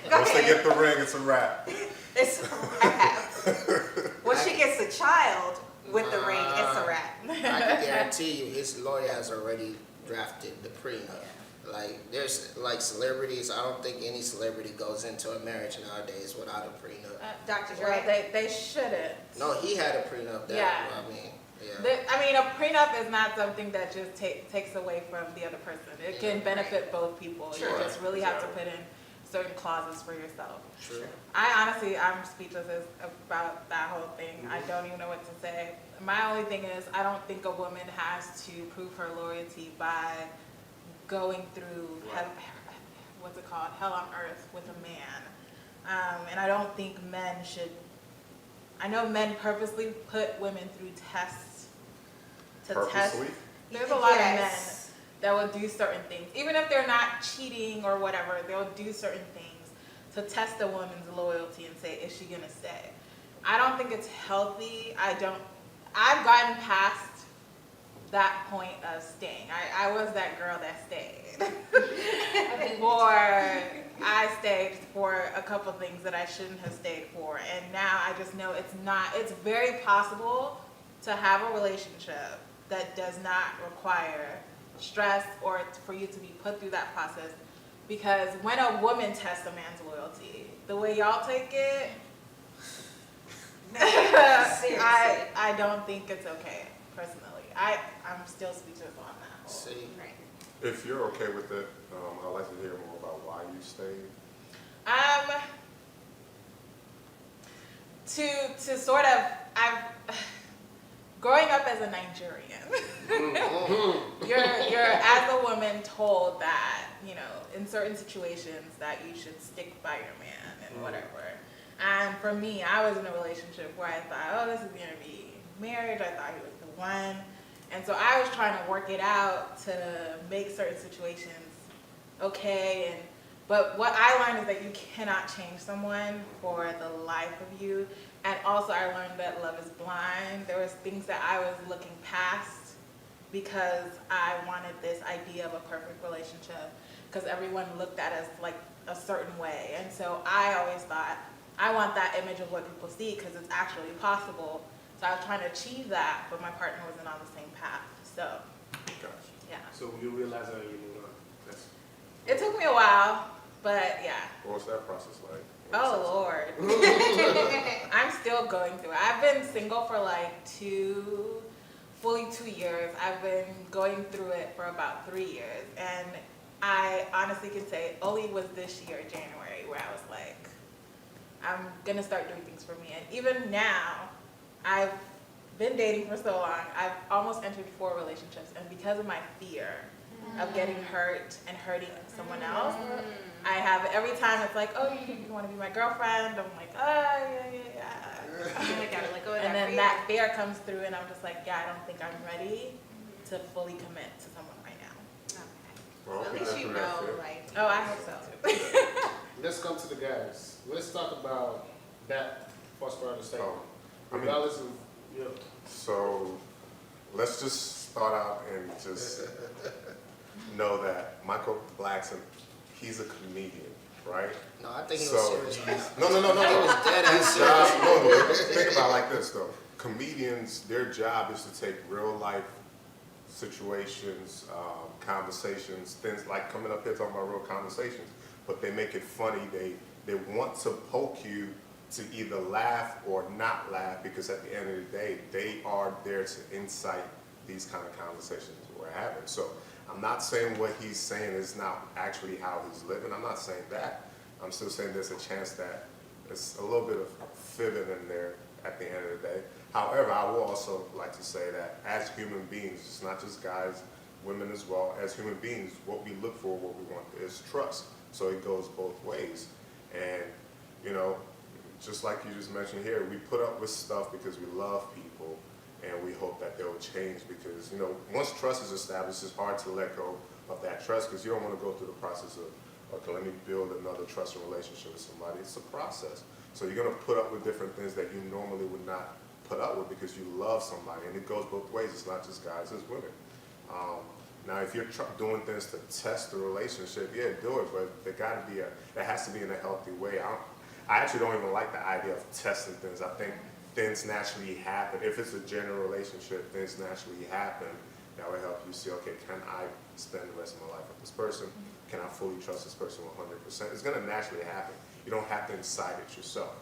S3: Go
S6: Once they
S3: ahead.
S6: get the ring, it's a wrap.
S3: It's a wrap. Once she gets a child with the ring, it's a wrap.
S4: I can guarantee you, his lawyer has already drafted the prenup. Like, there's like celebrities. I don't think any celebrity goes into a marriage nowadays without a prenup.
S3: Dr.
S5: Well,
S3: Dre.
S5: they shouldn't.
S4: No, he had a prenup.
S5: Yeah. A prenup is not something that just takes away from the other person. It can benefit both people.
S3: Sure.
S5: You just really have to put in certain clauses for yourself.
S4: Sure.
S5: I'm speechless about that whole thing. I don't even know what to say. My only thing is, I don't think a woman has to prove her loyalty by going through hell on earth with a man. And I don't think men should. I know men purposely put women through tests to test.
S6: Purposely?
S5: There's a lot of men
S3: Yes.
S5: that will do certain things, even if they're not cheating or whatever. They'll do certain things to test a woman's loyalty and say, is she gonna stay? I don't think it's healthy. I've gotten past that point of staying. I was that girl that stayed. I stayed for a couple things that I shouldn't have stayed for. And now I just know it's very possible to have a relationship that does not require stress or for you to be put through that process. Because when a woman tests a man's loyalty, the way y'all take it,
S3: Seriously.
S5: I don't think it's okay, personally. I'm still speechless on that.
S4: See,
S3: Right.
S6: If you're okay with it, I'd like to hear more about why you stayed.
S5: To sort of, growing up as a Nigerian, you're as a woman told that, in certain situations that you should stick by your man and whatever. And for me, I was in a relationship where I thought, this is gonna be marriage. I thought he was the one. And so I was trying to work it out to make certain situations okay. But what I learned is that you cannot change someone for the life of you. And also I learned that love is blind. There was things that I was looking past because I wanted this idea of a perfect relationship because everyone looked at us like a certain way. And so I always thought, I want that image of what people see because it's actually possible. So I was trying to achieve that, but my partner wasn't on the same path. So,
S6: Gotcha.
S5: yeah.
S1: So you realize that you moved on.
S5: It took me a while, but yeah.
S6: What was that process like?
S5: Oh, Lord. I'm still going through it. I've been single for like fully 2 years. I've been going through it for about 3 years. And I honestly can say it only was this year, January, where I was like, I'm going to start doing things for me. And even now, I've been dating for so long. I've almost entered 4 relationships. And because of my fear of getting hurt and hurting someone else. I have every time it's like, oh, you want to be my girlfriend? I'm like, oh, yeah.
S3: I gotta let go of that
S5: And then
S3: fear.
S5: that fear comes through, and I'm just like, yeah, I don't think I'm ready to fully commit to someone right now.
S6: Well,
S3: At
S6: okay,
S3: least
S6: that's
S3: you
S6: what I
S3: know,
S6: feel.
S3: like.
S5: Oh, I hope so.
S1: Let's come to the guys. Let's talk about that first part of the statement.
S6: I mean,
S1: Regardless of, you know,
S6: so let's just start out and just know that Michael Blackson, he's a comedian, right?
S4: No, I think he was
S6: So-
S4: serious.
S6: No.
S4: He was dead ass
S6: No,
S4: serious.
S6: think about it like this though. Comedians, their job is to take real life situations, conversations, things like coming up here talking about real conversations, but they make it funny. They want to poke you to either laugh or not laugh, because at the end of the day, they are there to incite these kind of conversations we're having. So I'm not saying what he's saying is not actually how he's living. I'm not saying that. I'm still saying there's a chance that there's a little bit of fibbing in there at the end of the day. However, I will also like to say that as human beings, it's not just guys, women as well, as human beings, what we look for, what we want is trust. So it goes both ways. And, you know, just like you just mentioned here, we put up with stuff because we love people and we hope that they'll change, because, you know, once trust is established, it's hard to let go of that trust, because you don't want to go through the process of, okay, let me build another trusting relationship with somebody. It's a process. So you're going to put up with different things that you normally would not put up with because you love somebody, and it goes both ways. It's not just guys, it's women. Now, if you're doing things to test the relationship, yeah, do it, but there has to be in a healthy way. I actually don't even like the idea of testing things. I think things naturally happen. If it's a general relationship, things naturally happen. That will help you see, okay, can I spend the rest of my life with this person? Can I fully trust this person 100%? It's going to naturally happen. You don't have to incite it yourself.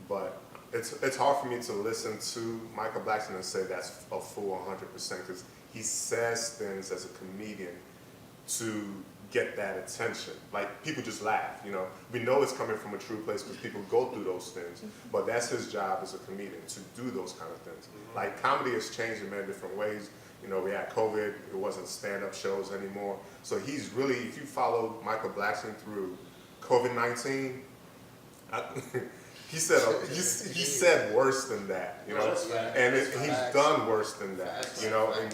S6: But it's hard for me to listen to Michael Blackson and say that's a full 100%, because he says things as a comedian to get that attention. Like, people just laugh, you know. We know it's coming from a true place because people go through those things, but that's his job as a comedian, to do those kind of things. Like, comedy has changed in many different ways. You know, we had COVID, it wasn't stand-up shows anymore. So he's really, if you follow Michael Blackson through COVID-19, he said worse than that, you know, and he's done worse than that, you know, in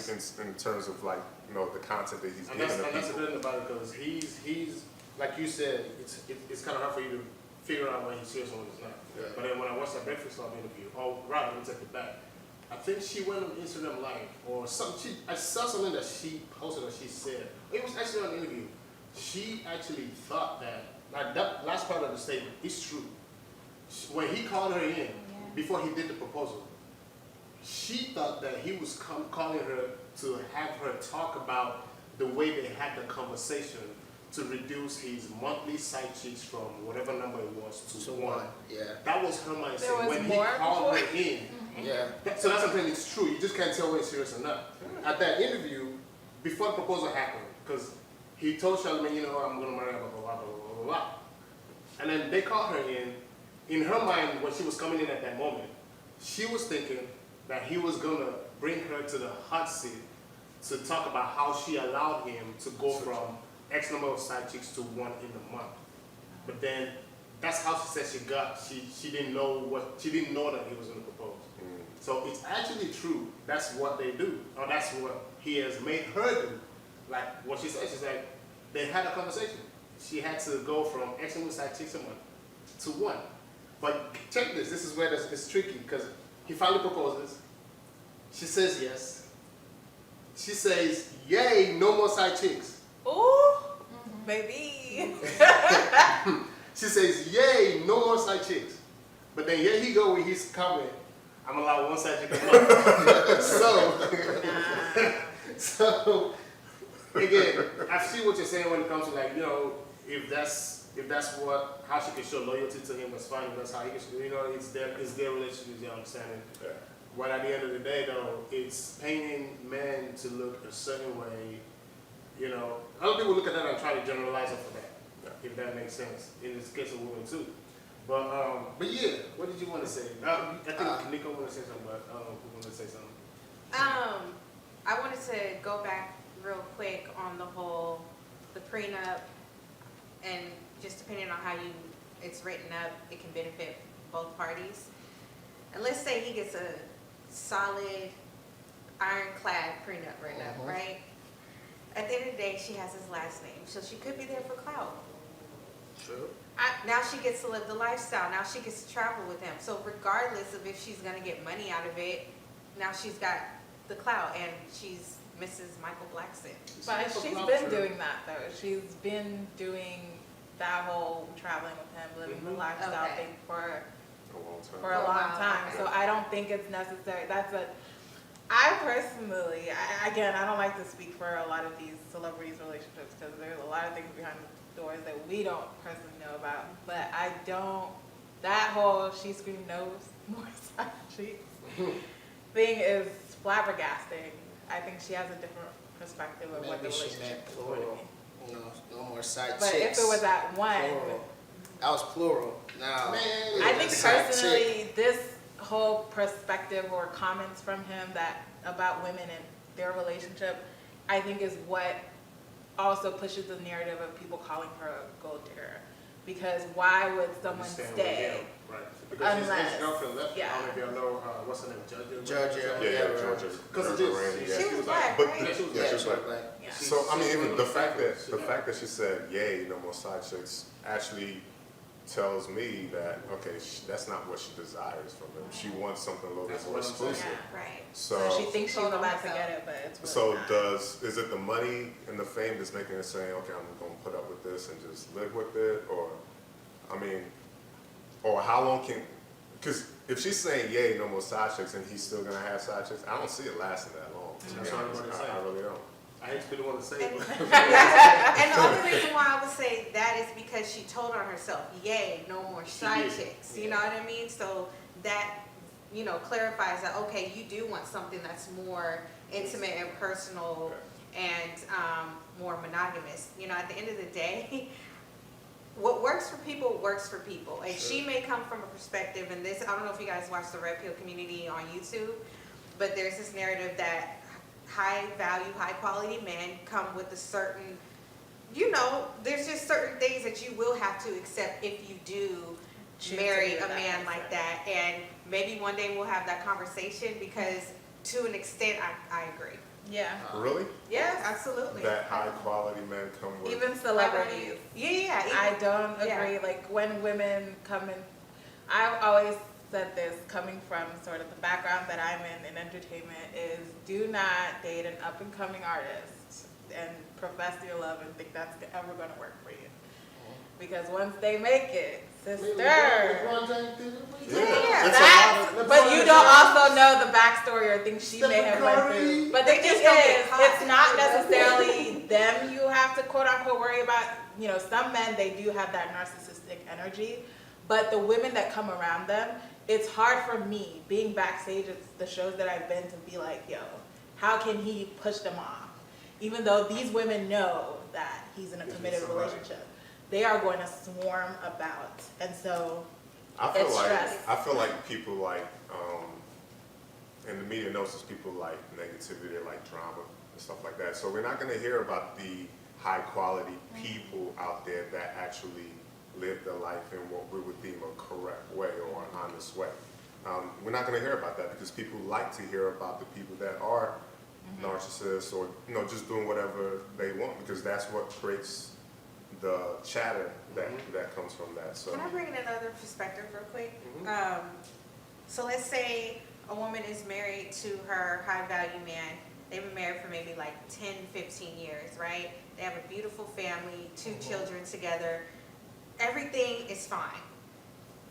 S6: terms of, like, you know, the content that he's giving to
S1: and that's the
S6: people.
S1: good thing about it, because he's like you said, it's kind of hard for you to figure out when he's serious and when he's not.
S6: Yeah.
S1: But then when I watched that Breakfast Club interview, oh, rather, let me take it back. I think she went on Instagram Live or something. I saw something that she posted or she said. It was actually on an interview. She actually thought that, like, that last part of the statement is true. When he called her in, before he did the proposal, she thought that he was calling her to have her talk about the way they had the conversation to reduce his monthly side chicks from whatever number it was to one.
S4: Yeah.
S1: That was her mindset
S5: There was
S1: when he
S5: more
S1: called
S5: before?
S1: her in.
S4: Yeah.
S1: So that's something that's true. You just can't tell when it's serious or not. At that interview, before the proposal happened, because he told Charlamagne, you know, I'm going to marry her, blah, blah, blah, blah, blah, blah. And then they called her in. In her mind, when she was coming in at that moment, she was thinking that he was going to bring her to the hot seat to talk about how she allowed him to go from X number of side chicks to one in a month. But then that's how she said she didn't know that he was going to propose. So it's actually true. That's what they do, or that's what he has made her do. Like what she said, she's like, they had a conversation. She had to go from X number of side chicks a month to one. But check this. This is where it's tricky, because he finally proposes. She says yes. She says, "Yay, no more side chicks."
S5: Ooh, baby.
S1: She says, "Yay, no more side chicks." But then here he go with his comment, "I'm allowed one side chick a month." So again, I see what you're saying when it comes to, like, you know, if that's how she can show loyalty to him, that's fine. If that's how he can show, you know, it's their relationship, it's their understanding.
S6: Yeah.
S1: But at the end of the day, though, it's painting men to look a certain way. You know, other people look at that and try to generalize it for that, if that makes sense. In this case of women too. But yeah, what did you want to say? I think Nycole wanted to say something, but I don't know who wanted to say something.
S3: I wanted to go back real quick on the whole, the prenup, and just depending on how it's written up, it can benefit both parties. And let's say he gets a solid, ironclad prenup written up, right? At the end of the day, she has his last name, so she could be there for clout.
S1: True.
S3: Now she gets to live the lifestyle. Now she gets to travel with him. So regardless of if she's gonna get money out of it, now she's got the clout, and she's Mrs. Michael Blackson.
S5: But she's been doing that though. She's been doing that whole traveling with him, living the lifestyle
S3: Okay.
S5: thing for
S6: For a long time.
S5: a long time. So I don't think it's necessary. I personally, again, I don't like to speak for a lot of these celebrities' relationships because there's a lot of things behind the doors that we don't personally know about. But I don't, that whole she screamed knows more side cheeks thing is flabbergasting. I think she has a different perspective of what the
S4: Maybe she
S5: relationship
S4: meant
S5: is going to
S4: plural.
S5: be.
S4: You know, no more side
S5: But
S4: chicks.
S5: if it was at one,
S4: Plural. That was plural. Now,
S1: Man,
S5: I think
S4: side chick.
S5: personally, this whole perspective or comments from him about women and their relationship, I think is what also pushes the narrative of people calling her a gold digger. Because why would someone
S1: Stand with
S5: stay?
S1: him, right? Because his
S5: Unless-
S1: ex-girlfriend left.
S5: yeah.
S1: I don't know if y'all know, what's her name, Judge?
S4: Georgia.
S6: Yeah, Georgia.
S1: Because of
S6: Georgia
S1: this.
S6: Randy,
S1: Yeah,
S6: yeah.
S3: She was
S1: like,
S3: black,
S6: But-
S3: right?
S1: yeah, she was
S4: Yeah,
S1: black.
S4: she was
S6: like-
S4: black.
S5: Yeah.
S6: So I mean,
S1: She's
S6: even
S1: one
S6: the
S1: of
S6: fact that
S1: favorites.
S6: the fact that she said, "Yay, no more side chicks," actually tells me that okay, that's not what she desires from him. She wants something a little
S1: That's
S6: bit more
S1: what I'm saying.
S6: exclusive.
S3: Right.
S5: So
S6: So,
S5: she thinks she's
S3: Told on
S5: about to
S3: herself.
S5: get it, but it's really
S6: so
S5: not.
S6: is it the money and the fame that's making her saying, "Okay, I'm going to put up with this and just live with it," or, I mean, or how long can? Because if she's saying, "Yay, no more side chicks," and he's still gonna have side chicks, I don't see it lasting that long. To be
S1: That's what I'm
S6: honest.
S1: gonna say.
S6: I really don't.
S1: I hate to be the one to say it,
S3: And,
S1: but
S3: and the other reason why I would say that is because she told on herself, yay, no more side
S1: did.
S3: chicks. You know what I mean? So that, clarifies that, okay, you do want something that's more intimate and personal and more monogamous. At the end of the day, what works for people works for people. And she may come from a perspective, and this, I don't know if you guys watch the Red Pill Community on YouTube, but there's this narrative that high value, high quality men come with a certain, there's just certain things that you will have to accept if you do
S5: Choose
S3: marry
S5: to be
S3: a
S5: that
S3: man
S5: person.
S3: like that. And maybe one day we'll have that conversation because to an extent, I agree.
S5: Yeah.
S6: Really?
S3: Yeah, absolutely.
S6: That high quality men come with.
S5: Even celebrities.
S3: Yeah.
S5: I don't
S3: yeah.
S5: agree. Like when women come in, I always said this coming from sort of the background that I'm in entertainment is do not date an up and coming artist and profess your love and think that's ever going to work for you. Because once they make it, sister.
S1: LeBron James did it.
S3: Yeah.
S6: It's a
S5: That,
S6: lot of-
S5: but you don't also know the backstory or things she may have went
S1: Curry.
S5: through. But the
S3: They
S5: thing
S3: just don't get
S5: is,
S3: caught.
S5: it's not necessarily them you have to quote unquote worry about. Some men, they do have that narcissistic energy. But the women that come around them, it's hard for me, being backstage at the shows that I've been to, be like, yo, how can he push them off? Even though these women know that he's in a committed relationship. They are going to swarm about. And so
S6: I feel
S5: it's
S6: like
S5: stress.
S6: people like, and the media knows this, people like negativity, they like drama and stuff like that. So we're not going to hear about the high quality people out there that actually live their life in what we would deem a correct way or an honest way. We're not going to hear about that because people like to hear about the people that are narcissists or just doing whatever they want because that's what creates the chatter that comes from that. So
S3: Can I bring in another perspective real quick? So let's say a woman is married to her high value man. They've been married for maybe like 10, 15 years, right? They have a beautiful family, 2 children together. Everything is fine.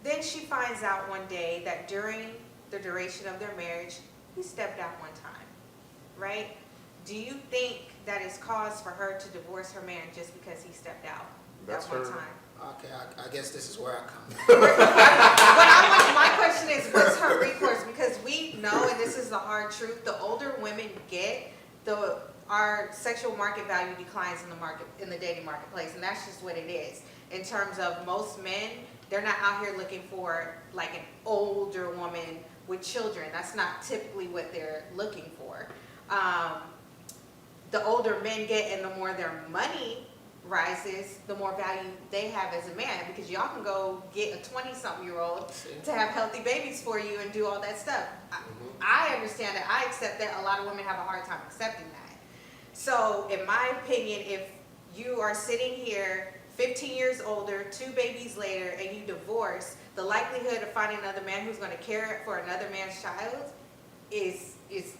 S3: Then she finds out one day that during the duration of their marriage, he stepped out one time, right? Do you think that is cause for her to divorce her man just because he stepped out
S6: That's
S3: that one
S6: her-
S3: time?
S4: Okay, I guess this is where I come.
S3: My question is, what's her recourse? Because we know, and this is the hard truth, the older women get, our sexual market value declines in the dating marketplace, and that's just what it is. In terms of most men, they're not out here looking for like an older woman with children. That's not typically what they're looking for. the older men get and the more their money rises, the more value they have as a man, because y'all can go get a 20-something-year-old to have healthy babies for you and do all that stuff. I understand that. I accept that. A lot of women have a hard time accepting that. So in my opinion, if you are sitting here 15 years older, 2 babies later, and you divorce, the likelihood of finding another man who's going to care for another man's child is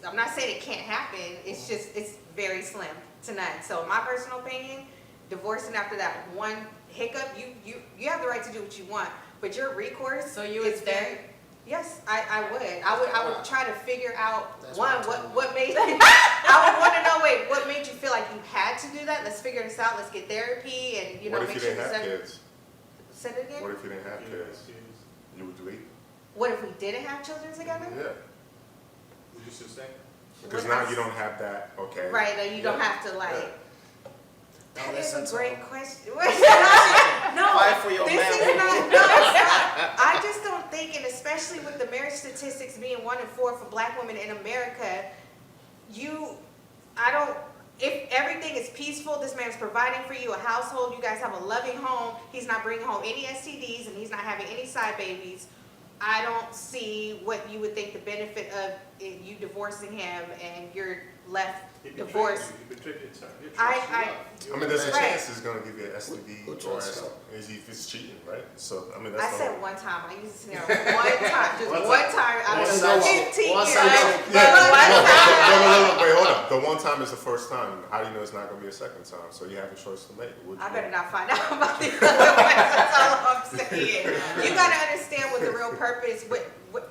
S3: I'm not saying it can't happen, it's just, it's very slim to none. So in my personal opinion, divorcing after that one hiccup, you have the right to do what you want, but your recourse.
S5: So you would
S3: is
S5: stay?
S3: very, yes, I would try to figure out
S4: That's
S3: one,
S4: what I'm
S3: what made I would want to know, wait, what made you feel like you had to do that? Let's figure this out, let's get therapy, and
S6: What if
S3: make
S6: you
S3: sure
S6: didn't have
S3: this
S6: kids?
S3: Say it again?
S6: What if you didn't have kids? You would delete?
S3: What if we didn't have children together?
S6: Yeah.
S1: Would you still stay?
S6: Because
S3: What
S6: now
S3: else?
S6: you don't have that, okay.
S3: Right, or you don't have to like.
S6: Yeah.
S3: That
S4: Don't
S3: is a
S4: listen to
S3: great
S4: him.
S3: question. No,
S4: Fight for your
S3: this
S4: man.
S3: is not. No, it's not. I just don't think, and especially with the marriage statistics being 1 in 4 for Black women in America, if everything is peaceful, this man's providing for you a household, you guys have a loving home, he's not bringing home any STDs, and he's not having any side babies, I don't see what you would think the benefit of you divorcing him and you're left divorced.
S6: I mean, there's a
S3: Right.
S6: chance he's gonna give you an STD
S4: Who
S6: or
S4: trusts him?
S6: if it's cheating, right? So, I mean, that's
S3: I
S6: the
S3: said
S6: whole-
S3: one time. I used the scenario one time. Just one time. I
S4: One
S3: was
S4: side
S3: 15
S4: chick. One
S3: years
S4: side
S3: old.
S4: chick.
S3: But one time.
S6: No, wait, hold up. The one time is the first time. How do you know it's not gonna be a second time? So you have a choice to make. Would
S3: I
S6: you-
S3: better not find out about the other ones. That's all I'm saying. You gotta understand what the real purpose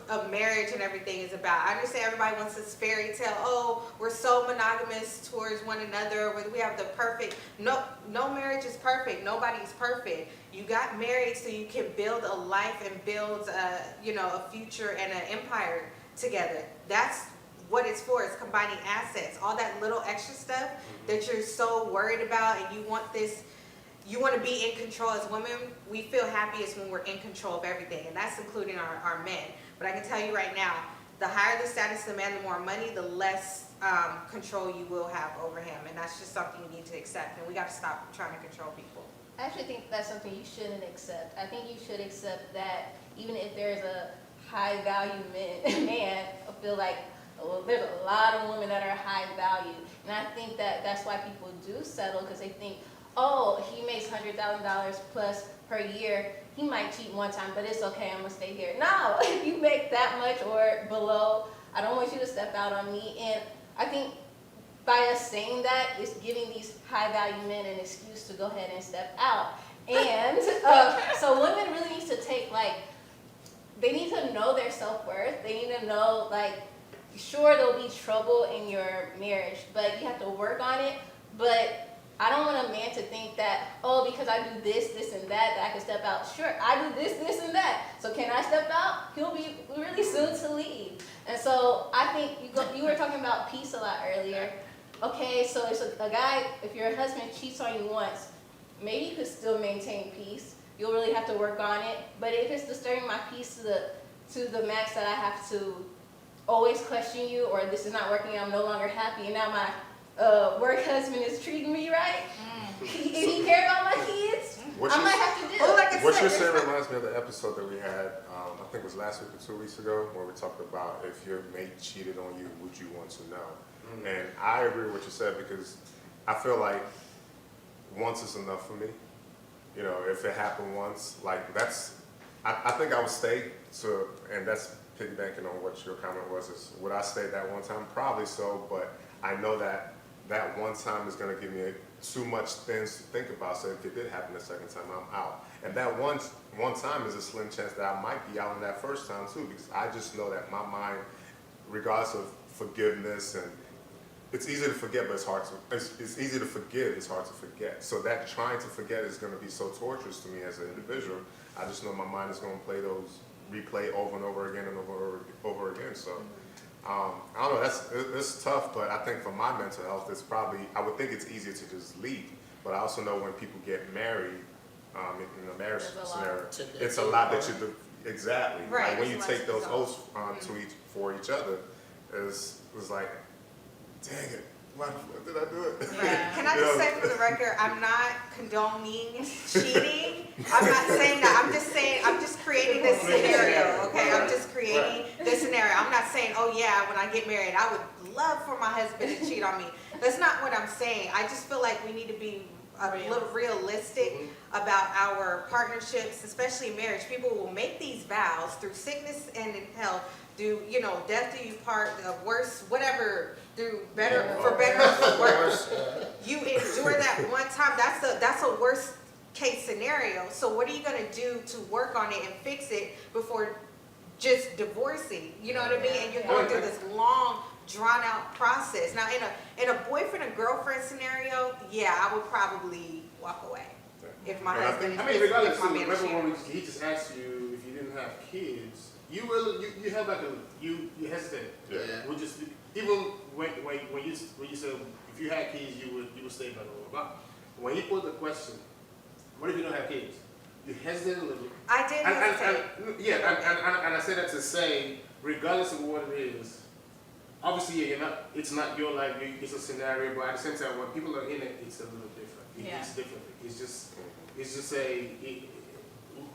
S3: of marriage and everything is about. I understand everybody wants this fairy tale. Oh, we're so monogamous towards one another. We have the perfect. No marriage is perfect. Nobody's perfect. You got married so you can build a life and build a future and an empire together. That's what it's for. It's combining assets. All that little extra stuff that you're so worried about, and you want this. You want to be in control. As women, we feel happiest when we're in control of everything, and that's including our men. But I can tell you right now, the higher the status of the man, the more money, the less control you will have over him, and that's just something you need to accept, and we got to stop trying to control people.
S2: I actually think that's something you shouldn't accept. I think you should accept that even if there's a high value man, I feel like there's a lot of women that are high value, and I think that that's why people do settle, because they think, oh, he makes $100,000 plus per year. He might cheat one time, but it's okay, I'm gonna stay here. No, if you make that much or below, I don't want you to step out on me. And I think by us saying that, it's giving these high value men an excuse to go ahead and step out. And so women really need to take, they need to know their self-worth. They need to know, sure, there'll be trouble in your marriage, but you have to work on it. But I don't want a man to think that, oh, because I do this, this, and that I can step out. Sure, I do this, this, and that. So can I step out? He'll be really soon to leave. And so I think you were talking about peace a lot earlier. Okay, so it's a guy, if your husband cheats on you once, maybe you could still maintain peace. You'll really have to work on it. But if it's disturbing my peace to the max that I have to always question you, or this is not working, I'm no longer happy, and now my work husband is treating me right. If he care about my kids, I might have to do it.
S6: What you're saying reminds me of the episode that we had, I think it was last week or 2 weeks ago, where we talked about if your mate cheated on you, would you want to know? And I agree with what you said, because I feel like once is enough for me. You know, if it happened once, I think I would stay and that's piggybacking on what your comment was, is would I stay that one time? Probably so, but I know that one time is going to give me too much things to think about, so if it did happen the second time, I'm out. And that one time is a slim chance that I might be out on that first time too, because I just know that my mind, regardless of forgiveness, and it's easy to forget, but it's easy to forgive, it's hard to forget. So that trying to forget is going to be so torturous to me as an individual. I just know my mind is going to replay over and over again and over again. So I don't know, it's tough, but I think for my mental health, I would think it's easier to just leave. But I also know when people get married, in a marriage scenario, it's a lot that you do. Exactly.
S3: Right.
S6: Like when you take those oaths for each other, it's like, dang it, why the fuck did I do it?
S5: Yeah.
S3: Can I just say for the record, I'm not condoning cheating. I'm not saying that. I'm just creating this scenario, okay? I'm just creating this scenario. I'm not saying, oh yeah, when I get married, I would love for my husband to cheat on me. That's not what I'm saying. I just feel like we need to be a little realistic about our partnerships, especially marriage. People will make these vows through sickness and in health, do, you know, death do you part, worse, whatever, do better, for better or for worse. You endure that one time, that's a worst case scenario. So what are you gonna do to work on it and fix it before just divorcing? You know what I mean? And you're going through this long, drawn out process. Now in a boyfriend and girlfriend scenario, yeah, I would probly walk away. If my husband,
S1: I mean, regardless,
S3: if my man is
S1: remember when
S3: cheating.
S1: he just asked you if you didn't have kids, you have like you hesitate.
S4: Yeah.
S1: We just even when you said if you had kids you would stay by the blah. When he put the question, what if you don't have kids? You hesitated a little.
S3: I did hesitate.
S1: And I say that to say, regardless of what it is, obviously it's not your life, it's a scenario, but at the same time when people are in it, it's a little different. It's different. It's just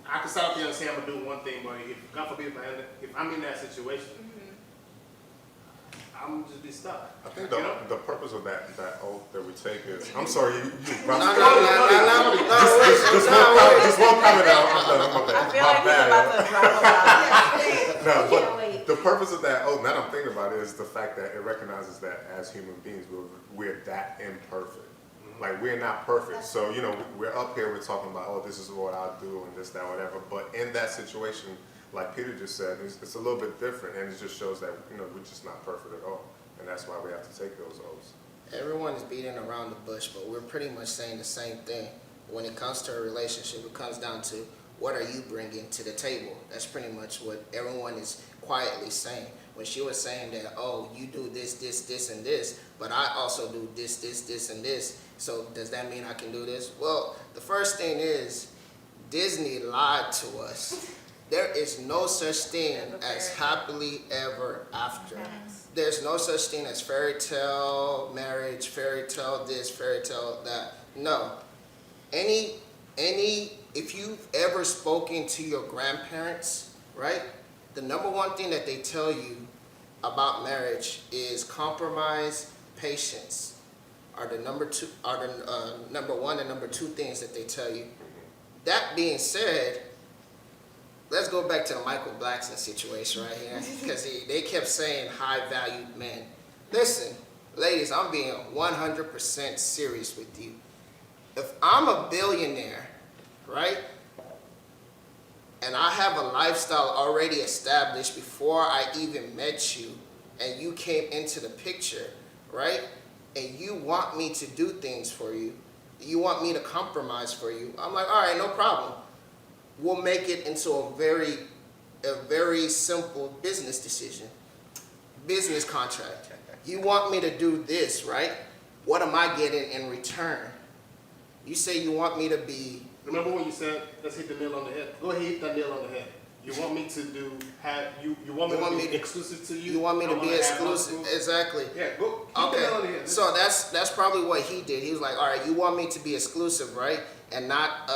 S1: I can start up there and say I'm gonna do one thing, but if God forbid if I'm in that situation, I'm just be stuck.
S6: I think the purpose of that oath that we take is, I'm sorry, you
S4: Just
S6: one comment out.
S5: I feel like he's about to drop about.
S6: No, but the purpose of that oath, now that I'm thinking about it, is the fact that it recognizes that as human beings, we're that imperfect. Like, we're not perfect. So, you know, we're up here, we're talking about, oh, this is what I'll do and this, that, whatever. But in that situation, like Peter just said, it's a little bit different, and it just shows that, you know, we're just not perfect at all. And that's why we have to take those oaths.
S4: Everyone is beating around the bush, but we're pretty much saying the same thing. When it comes to a relationship, it comes down to what are you bringing to the table? That's pretty much what everyone is quietly saying. When she was saying that, oh, you do this, this, this, and this, but I also do this, this, this, and this, so does that mean I can do this? Well, the first thing is, Disney lied to us. There is no such thing as happily ever after. There's no such thing as fairy tale marriage, fairy tale this, fairy tale that. No. If you've ever spoken to your grandparents, right? The number one thing that they tell you about marriage is compromise, patience are the number one and number two things that they tell you. That being said, let's go back to the Michael Blackson situation right here, because they kept saying high-valued men. Listen, ladies, I'm being 100% serious with you. If I'm a billionaire, right, and I have a lifestyle already established before I even met you, and you came into the picture, right, and you want me to do things for you, you want me to compromise for you, I'm like, all right, no problem. We'll make it into a very simple business decision, business contract. You want me to do this, right? What am I getting in return? You say you want me to be...
S1: Remember when you said, let's hit the nail on the head? Go ahead, hit that nail on the head. You want me to you want me to be exclusive to you?
S4: You want me to be exclusive? Exactly.
S1: Yeah, go hit the nail on the head.
S4: So that's probably what he did. He was like, all right, you want me to be exclusive, right? And not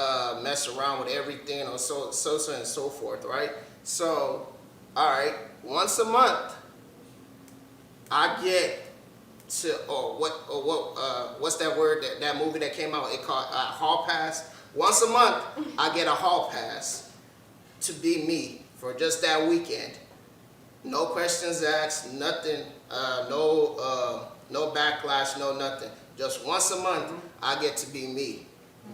S4: mess around with everything or so and so forth, right? So, all right, once a month, I get to, what's that word, that movie that came out, it called Hall Pass. Once a month, I get a Hall Pass to be me for just that weekend. No questions asked, nothing, no backlash, no nothing. Just once a month, I get to be me.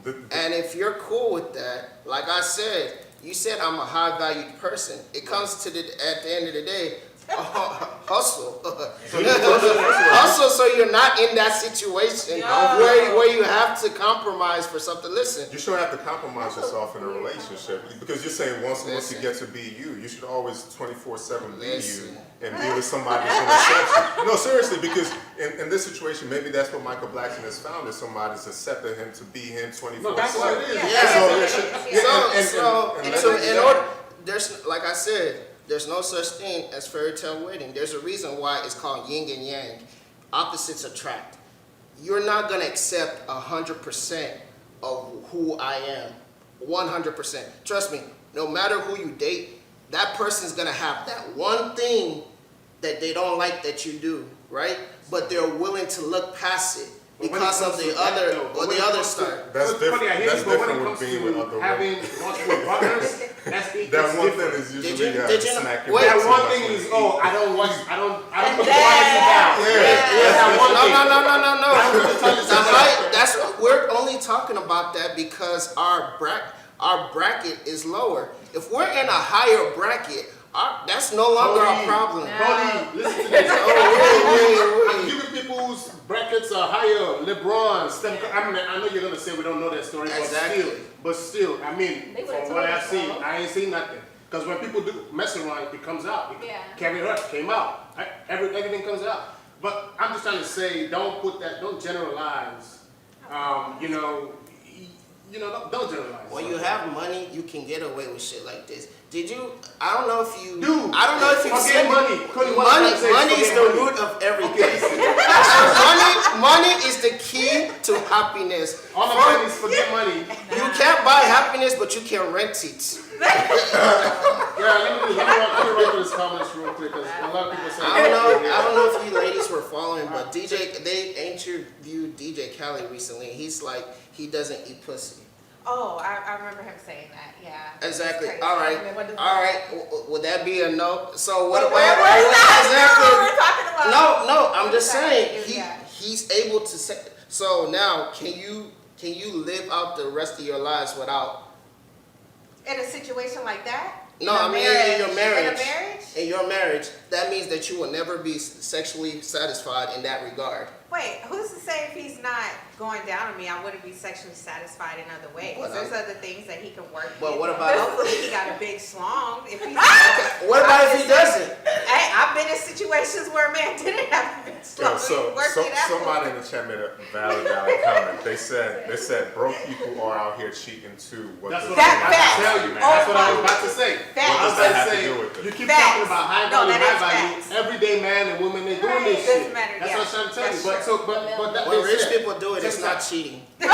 S4: And if you're cool with that, like I said, you said I'm a high-valued person. It comes to at the end of the day, hustle. Hustle, so you're not in that situation where you have to compromise for something. Listen.
S6: You shouldn't have to compromise yourself in a relationship, because you're saying once you get to be you, you should always 24/7 be you and be with somebody who's going to accept you. No, seriously, because in this situation, maybe that's what Michael Blackson has found, is somebody's accepted him to be him 24/7.
S1: No, that's what it is.
S4: So there's, like I said, there's no such thing as fairy tale wedding. There's a reason why it's called yin and yang. Opposites attract. you're not gonna accept 100% of who I am. 100%. Trust me, no matter who you date, that person's gonna have that one thing that they don't like that you do, right? But they're willing to look past it because of the other or the other stuff.
S6: That's different. That's different with being with other
S1: having
S6: women.
S1: multiple partners.
S6: That one thing is usually
S4: did you
S6: smacking.
S4: wait,
S1: That
S6: too
S1: one
S6: much
S1: thing
S6: on
S1: is,
S6: the
S1: oh,
S6: feet.
S1: I don't put the
S3: then-
S1: quality down. That one thing.
S4: No. That's we're only talking about that because our bracket is lower. If we're in a higher bracket, that's no longer a problem.
S1: Cody, listen to this. I'm giving people whose brackets are higher. LeBron, Steph Curry. I mean, I know you're gonna say we don't know that story,
S4: Exactly.
S1: but still, I mean,
S2: They would've
S1: from what
S2: told
S1: I've
S2: us,
S1: seen,
S2: though.
S1: I ain't seen nothing. Because when people do mess around, it comes out.
S2: Yeah.
S1: Kevin Hart came out. Everything comes out. But I'm just trying to say, don't generalize. Don't generalize.
S4: When you have money, you can get away with shit like this. I don't know if you.
S1: Dude,
S4: I don't know if you
S1: forget
S4: said
S1: money. Cody, what I'm trying to say is
S4: Money is
S1: forget
S4: the
S1: money.
S4: root of everything.
S1: Okay.
S4: money is the key to happiness.
S1: All I'm saying is forget money.
S4: You can't buy happiness, but you can rent it.
S1: Yeah, let me run through this comments real quick because a lot of people say.
S4: I don't know if you ladies were following, but they interviewed DJ Khaled recently. He's like, he doesn't eat pussy.
S3: Oh, I remember him saying that. Yeah.
S4: Exactly.
S3: It's crazy.
S4: All right.
S3: I mean, what does
S4: All
S3: that-
S4: right. Would that be a no? So what
S3: Wait,
S4: about
S3: where's that?
S4: exactly?
S3: No, we're talking about.
S4: No. I'm just
S3: What
S4: saying
S3: is that?
S4: he's able to say. So now, can you live out the rest of your lives without?
S3: In a situation like that?
S4: No, I mean in your marriage.
S3: In a marriage?
S4: In your marriage, that means that you will never be sexually satisfied in that regard.
S3: Wait, who's to say if he's not going down on me, I wouldn't be sexually satisfied in other ways?
S4: But,
S3: There's other things that he can work
S4: But
S3: with.
S4: what about-
S3: Hopefully he got a big schlong. If he's
S4: What about if he doesn't?
S3: Hey, I've been in situations where a man didn't have a big
S6: Yo,
S3: schlong.
S6: so
S3: He worked it out.
S6: somebody in the chat made a valid comment. They said broke people are out here cheating too.
S1: That's what
S3: That
S1: I was about
S3: fact.
S1: to tell you.
S3: Oh
S1: That's what I was
S3: my-
S1: about to say.
S3: Facts.
S6: What does that have to
S1: say,
S6: do with it?
S1: you keep
S3: Facts.
S1: talking about high
S3: No,
S1: value,
S3: that
S1: high
S3: is
S1: value.
S3: facts.
S1: Everyday man and woman, they doing this
S3: Doesn't
S1: shit.
S3: matter,
S1: That's
S3: yeah.
S1: what I'm trying to tell you.
S3: That's
S1: But that
S4: When
S1: being
S4: rich
S1: said,
S4: people do it, it's not cheating. It's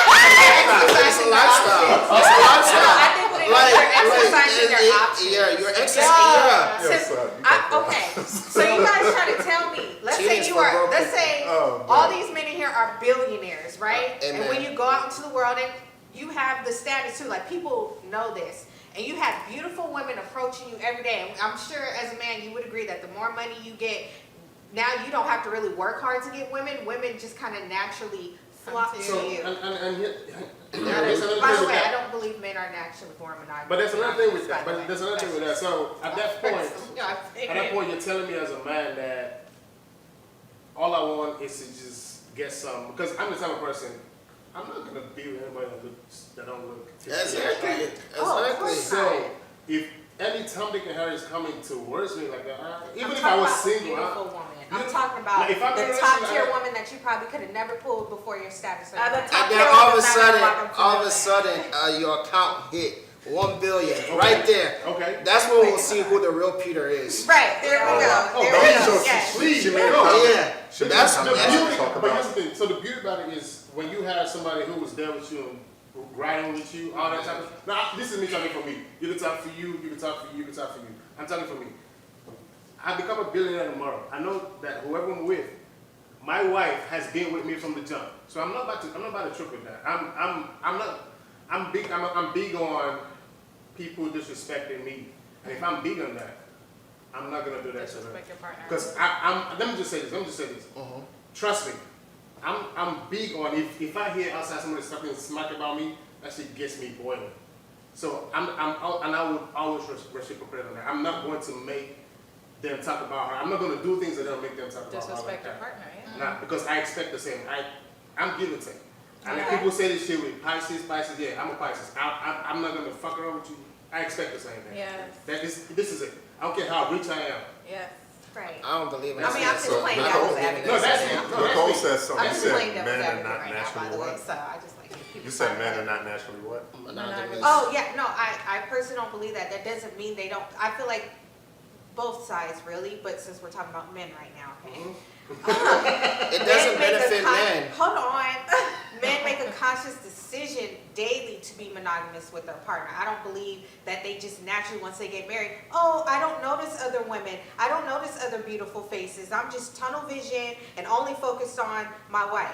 S3: Exercising
S4: a lifestyle.
S3: their
S4: It's a lifestyle.
S3: No, I think what it is, they're exercising their options.
S4: Yeah, you're
S3: Yeah.
S4: exercising. Yeah.
S6: Yo, son, you go
S3: Okay, so you guys trying to tell me, let's
S4: Cheating
S3: say
S4: is
S3: you
S4: for
S3: are,
S4: broke
S3: let's
S4: people.
S3: say
S6: Oh, man.
S3: all these men in here are billionaires, right?
S4: Amen.
S3: And when you go out into the world and you have the status too, like people know this, and you have beautiful women approaching you every day, and I'm sure as a man you would agree that the more money you get, now you don't have to really work hard to get women just kind of naturally flock to
S1: so,
S3: you.
S1: and here,
S4: There
S1: there's
S4: is-
S1: another
S3: By
S1: thing
S3: the
S1: with
S3: way, I
S1: that.
S3: don't believe men are naturally born monogamous.
S1: But there's another thing with
S3: By
S1: that.
S3: the way.
S1: But there's another thing with that. So at that point, you're telling me as a man that all I want is to just get some. Because I'm the type of person, I'm not gonna be with anybody that don't look.
S4: Exactly.
S3: Oh, of
S4: Exactly.
S3: course.
S1: So if any Tom, Dick, and Harry is coming towards me like that, even
S3: I'm
S1: if I was
S3: talking about
S1: single,
S3: beautiful woman. I'm
S1: you-
S3: talking about
S1: like, if I'm in a
S3: the top
S1: relationship,
S3: tier woman that you probably could have never pulled before your status.
S2: The top
S4: And
S2: tier
S4: then all of a
S2: woman's not gonna
S4: sudden,
S2: walk up to
S4: all
S2: no
S4: of a
S2: man.
S4: sudden, your account hit 1 billion right there.
S1: Okay.
S4: That's when we'll see who the real Peter is.
S3: Right, there we go.
S1: Oh,
S3: There
S1: don't
S3: we
S1: you
S3: go.
S1: so
S3: Yes.
S1: please,
S6: She
S1: man,
S6: made a
S1: no.
S6: comment.
S4: Yeah.
S6: She made
S4: That's
S6: a
S1: The
S6: comment.
S1: beauty,
S6: Talk
S1: but
S6: about
S1: here's the thing. So the beauty about it is when you have somebody who was there with you and riding with you, all that type of stuff. Now, this is me talking for me. You can talk for you, you can talk for you, you can talk for you. I'm talking for me. I become a billionaire tomorrow. I know that whoever I'm with, my wife has been with me from the jump. So I'm not about to trip with that. I'm big on people disrespecting me. And if I'm big on that, I'm not gonna do that to her.
S5: Disrespect your partner.
S1: Because let me just say this. Trust me, I'm big on if I hear outside somebody talking smack about me, that shit gets me boiling. So and I would always reciprocate on that. I'm not going to make them talk about her. I'm not going to do things that don't make them talk about her.
S5: Disrespect your
S1: Like
S5: partner, yeah.
S1: Nah, because I expect the same. I'm give and take. And if people say this shit with Pisces, yeah, I'm a Pisces. I'm not going to fuck around with you. I expect the same thing.
S5: Yes.
S1: This is it. I don't care how rich I am.
S5: Yes.
S3: Right.
S4: I don't believe in
S3: I mean, I'm just
S6: So,
S3: playing
S6: Nicole-
S3: devil's advocate.
S1: No, that's
S3: right
S1: me.
S3: now.
S1: No,
S6: Nicole
S1: that's me.
S6: said something.
S3: I'm
S6: You
S3: just
S6: said
S3: playing devil's
S6: men are
S3: advocate
S6: not
S3: right now, by
S6: naturally
S3: the way,
S6: what?
S3: so I just like to keep
S6: You
S3: it
S6: said
S3: fun.
S6: men are not naturally what?
S4: Monogamous.
S3: Oh, yeah, no, I personally don't believe that. That doesn't mean they don't. I feel like both sides, really, but since we're talking about men right now, okay?
S4: It doesn't
S3: Men make a
S4: benefit men.
S3: monogamous with their partner. I don't believe that they just naturally, once they get married, oh, I don't notice other women. I don't notice other beautiful faces. I'm just tunnel vision and only focused on my wife.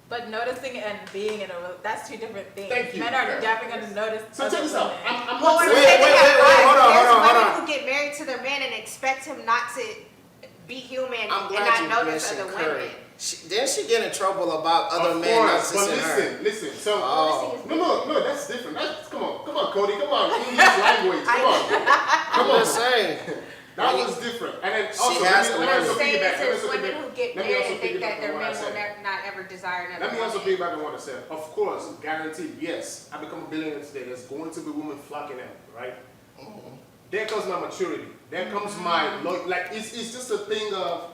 S5: But noticing and being in that's two different things.
S1: Thank you.
S5: Men are definitely going to notice.
S1: So check this out.
S5: women.
S1: I'm
S3: Well,
S1: not
S3: when
S1: saying.
S3: they have wives,
S4: hold
S3: there's
S4: on.
S3: women who get married to their man and expect him not to be human
S4: I'm
S3: and
S4: glad
S3: not
S4: you
S3: notice
S4: mentioned
S3: other
S4: Curry.
S3: women.
S4: Didn't she get in trouble about other
S1: Of
S4: men
S1: course, but
S4: noticing her?
S1: listen. So,
S4: Oh.
S1: no, that's different. Come on, Kody, come on. English language, come on.
S4: I'm just saying.
S1: That was different. And then also,
S4: has
S1: let
S4: to
S1: me
S3: What I'm
S1: also
S3: saying
S1: piggyback.
S3: is there's women who get
S1: Let me
S3: married
S1: also
S3: and think that
S1: piggyback
S3: their
S1: on what I
S3: men will
S1: said.
S3: not ever desire another
S1: Let me also
S3: woman.
S1: piggyback on what I said. Of course, guaranteed, yes, I become a billionaire today. There's going to be women flocking at me, right? There comes my maturity. There comes my, like, it's just a thing of,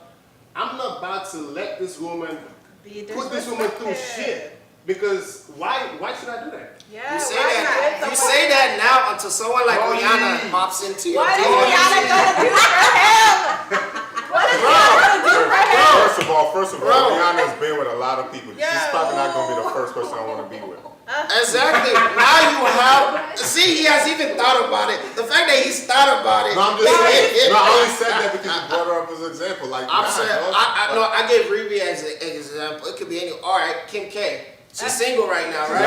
S1: I'm not about to let this woman put this woman through shit. Because why should I do that?
S5: Yeah,
S4: You say
S5: why
S4: that.
S5: not?
S4: You say that now until someone like Rihanna pops into your
S5: What is
S4: door.
S5: Rihanna gonna do for him? What is Rihanna gonna do for him?
S6: First of all, Rihanna's been with a lot of people. She's probably not gonna be the first person I want to be with.
S4: Exactly. Now you have. See, he has even thought about it. The fact that he's thought about it.
S6: No, I'm just saying. No, I only said that because you brought her up as an example. Like,
S4: I'm
S6: nah,
S4: saying,
S6: bro.
S4: I gave Riri as an example. It could be any. All right, Kim K. She's single right now, right?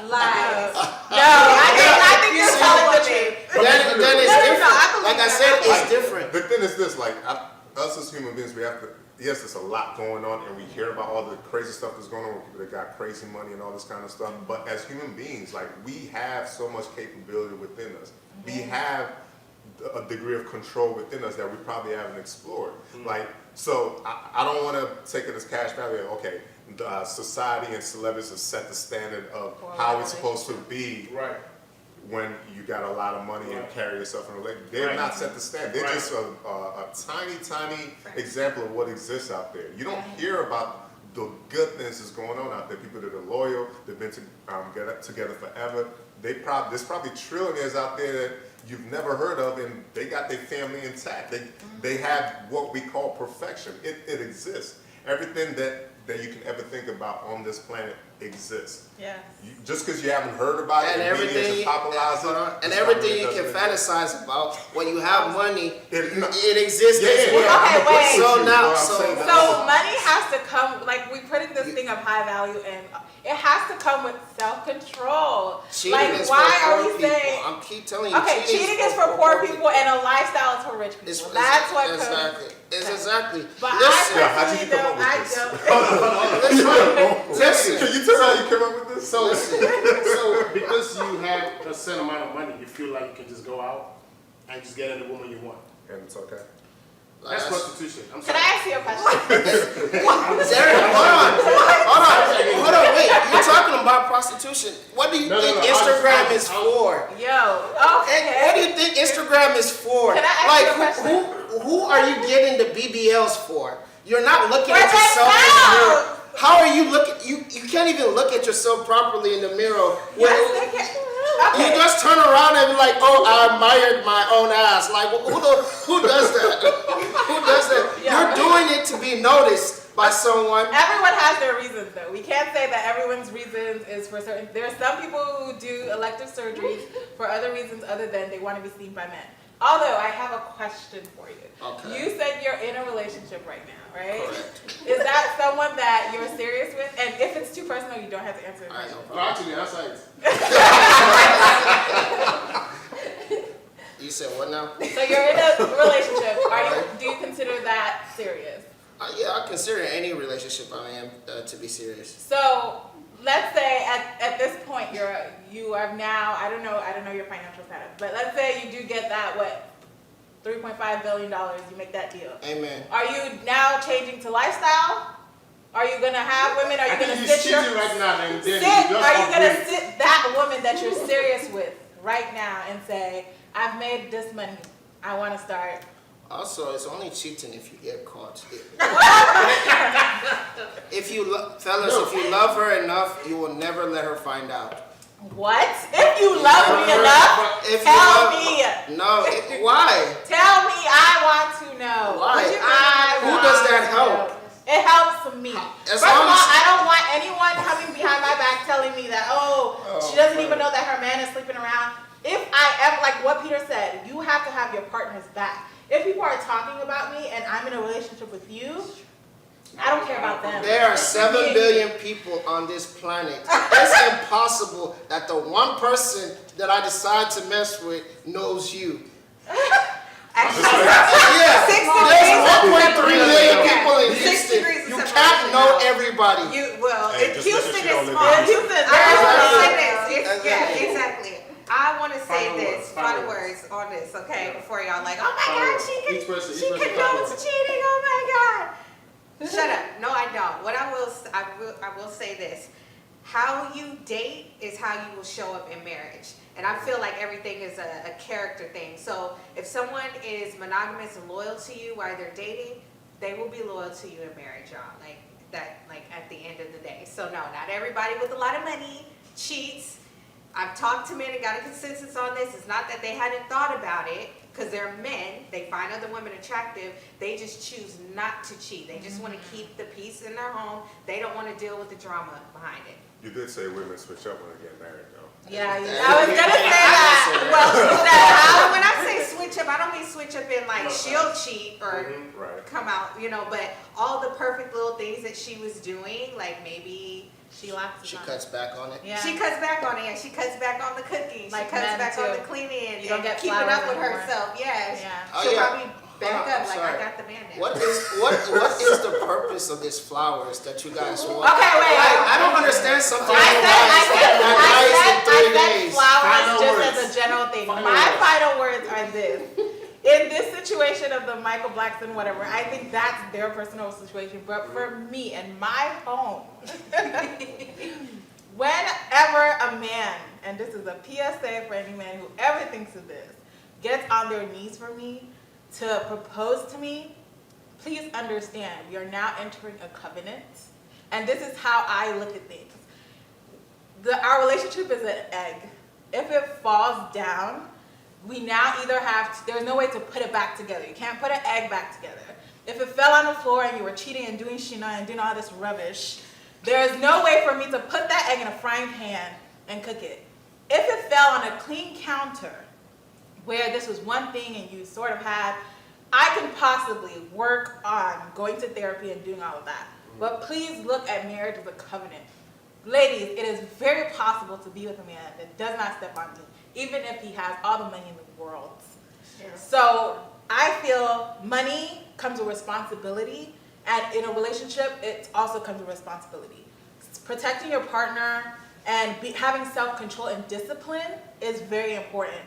S3: Lies.
S5: No, I think you're telling the truth.
S4: Then it's different.
S3: I believe
S4: Like I
S3: that.
S4: said, it's different.
S6: The thing is this, like, us as human beings, we have to, yes, there's a lot going on, and we hear about all the crazy stuff that's going on with people that got crazy money and all this kind of stuff, but as human beings, like, we have so much capability within us. We have a degree of control within us that we probably haven't explored. Like, so I don't want to take it as cash value. Okay, society and celebrities have set the standard of how it's supposed to be.
S1: Right.
S6: When you got a lot of money and carry yourself in a relationship. They've not set the standard. They're just a tiny example of what exists out there. You don't hear about the good things that's going on out there. People that are loyal, they've been together forever. There's probably trillionaires out there that you've never heard of, and they got their family intact. They have what we call perfection. It exists. Everything that you can ever think about on this planet exists.
S5: Yes.
S6: Just because you haven't heard about it,
S4: And everything, and everything you can fantasize about. When you have money, it exists as well.
S5: Okay, wait.
S4: So now,
S5: So money has to come, like we put in this thing of high value, and it has to come with self-control.
S4: cheating
S5: Like,
S4: is
S5: why
S4: for
S5: are
S4: poor
S5: we
S4: people.
S5: saying?
S4: I'm keep telling you,
S5: Okay, cheating is for poor people, and a lifestyle is for rich people.
S4: It's-
S5: That's what
S4: exactly. It's exactly.
S5: But
S4: Listen,
S6: how'd you come up with
S5: I
S6: this?
S5: don't.
S4: listen.
S6: Can you tell me how you came up with this?
S1: So because you have a certain amount of money, you feel like you can just go out and just get any woman you want.
S6: And it's okay.
S1: That's prostitution. I'm
S5: Can
S1: sorry.
S5: I ask you a question?
S4: Derek, hold on, wait. You're talking about prostitution. What do you
S1: No,
S4: think
S1: no,
S4: Instagram is for?
S5: Yo,
S4: And what do
S5: okay.
S4: you think Instagram is for?
S5: Can I ask you a question?
S4: Who are you getting the BBLs for? You're not looking
S5: For
S4: at yourself in the
S5: themselves.
S4: mirror. How are you looking? You can't even look at yourself properly in the mirror.
S5: Yes, they can.
S4: You
S5: Okay.
S4: just turn around and be like, oh, I admired my own ass. Like, who does that? Who does that?
S5: Yeah.
S4: You're doing it to be noticed by someone.
S5: Everyone has their reasons, though. We can't say that everyone's reasons is for certain. There are some people who do elective surgeries for other reasons other than they want to be seen by men. Although, I have a question for you.
S4: Okay.
S5: You said you're in a relationship right now, right?
S4: Correct.
S5: Is that someone that you're serious with? And if it's too personal, you don't have to answer the
S4: All right,
S5: question.
S4: no
S1: No,
S4: problem.
S1: actually, that's right.
S4: You said what now?
S5: So you're in a relationship. Do you consider that serious?
S4: Yeah, I consider any relationship I am to be serious.
S5: So let's say at this point you are now, I don't know your financial status, but let's say you do get that $3.5 billion, you make that deal.
S4: Amen.
S5: Are you now changing to lifestyle? Are you gonna have women? Are you
S1: I
S5: gonna
S1: think you're
S5: sit your
S1: cheating right now, and then
S5: sit?
S1: you just
S5: Are you gonna
S1: upgrade.
S5: sit that woman that you're serious with right now and say, I've made this money, I want to start?
S4: Also, it's only cheating if you get caught. If you love her enough, you will never let her find out.
S5: What? If you love me enough,
S4: If you
S5: tell
S4: love-
S5: me.
S4: No, why?
S5: Tell me, I want to know.
S4: Why?
S5: I
S4: Who
S5: want
S4: does that
S5: to
S4: help?
S5: know. It helps me.
S4: As
S5: First of
S4: long
S5: all,
S4: as-
S5: I don't want anyone coming behind my back telling me that, she doesn't even know that her man is sleeping around. If I ever, like what Peter said, you have to have your partner's back. If people are talking about me and I'm in a relationship with you, I don't care about them.
S4: There are 7 billion people on this planet. It's impossible that the one person that I decide to mess with knows you.
S3: Actually,
S4: Yeah,
S3: 6
S4: there's 1.3
S3: degrees
S4: million
S3: of
S4: people in
S3: 6
S4: Houston.
S3: degrees of
S4: You
S3: separation
S4: can't know
S3: now.
S4: everybody.
S6: Hey, just
S3: Houston
S6: because you
S3: is
S6: don't live
S3: small.
S6: in
S5: Houston,
S3: I just want to
S4: Exactly.
S3: say this. Yeah, exactly. I want to say
S1: Final
S3: this,
S1: words,
S3: final
S1: final
S3: words on this, okay? Before y'all like, oh my
S1: Final
S3: God,
S1: words. Each person
S3: she
S1: final
S3: condones
S1: words.
S3: cheating. Oh my God. Shut up. No, I don't. What I will say this. How you date is how you will show up in marriage. And I feel like everything is a character thing. So if someone is monogamous and loyal to you while they're dating, they will be loyal to you in marriage, y'all. Like that, like at the end of the day. So no, not everybody with a lot of money cheats. I've talked to men and got a consensus on this. It's not that they hadn't thought about it, because they're men. They find other women attractive. They just choose not to cheat. They just want to keep the peace in their home. They don't want to deal with the drama behind it.
S6: You did say women switch up when they get married, though.
S5: Yeah, I was gonna say that.
S3: Well, when I say switch up, I don't mean switch up in like she'll cheat or
S6: Right.
S3: come out, but all the perfect little things that she was doing, like maybe
S5: She laughs.
S4: She cuts back on it.
S5: Yeah.
S3: she cuts back on it, and she cuts back on the cooking,
S5: Like
S3: she cuts
S5: men
S3: back on
S5: too.
S3: the cleaning,
S5: You don't
S3: and
S5: get
S3: keeping
S5: flowers
S3: up with
S5: anymore.
S3: herself. Yeah,
S5: Yeah.
S4: Oh,
S3: she'll
S4: yeah.
S3: probably back
S4: Hold on,
S3: up
S4: I'm
S3: like
S4: sorry.
S3: I got the man now.
S4: What is the purpose of these flowers that you guys want?
S5: Okay, wait.
S4: I don't understand something.
S5: I said
S4: days.
S5: flowers
S1: Final
S5: just
S1: words.
S5: as a general thing.
S1: Final
S5: My
S1: words.
S5: final words are this. In this situation of the Michael Blackson, whatever, I think that's their personal situation. But for me and my home, whenever a man, and this is a PSA for any man who ever thinks of this, gets on their knees for me to propose to me, please understand we are now entering a covenant. And this is how I look at things. Our relationship is an egg. If it falls down, we now either have, there's no way to put it back together. You can't put an egg back together. If it fell on the floor and you were cheating and doing shina and doing all this rubbish, there's no way for me to put that egg in a frying pan and cook it. If it fell on a clean counter where this was one thing and you sort of had, I can possibly work on going to therapy and doing all of that. But please look at marriage as a covenant. Ladies, it is very possible to be with a man that does not step on me, even if he has all the money in the world.
S3: Yeah.
S5: So I feel money comes with responsibility, and in a relationship, it also comes with responsibility. Protecting your partner and having self-control and discipline is very important.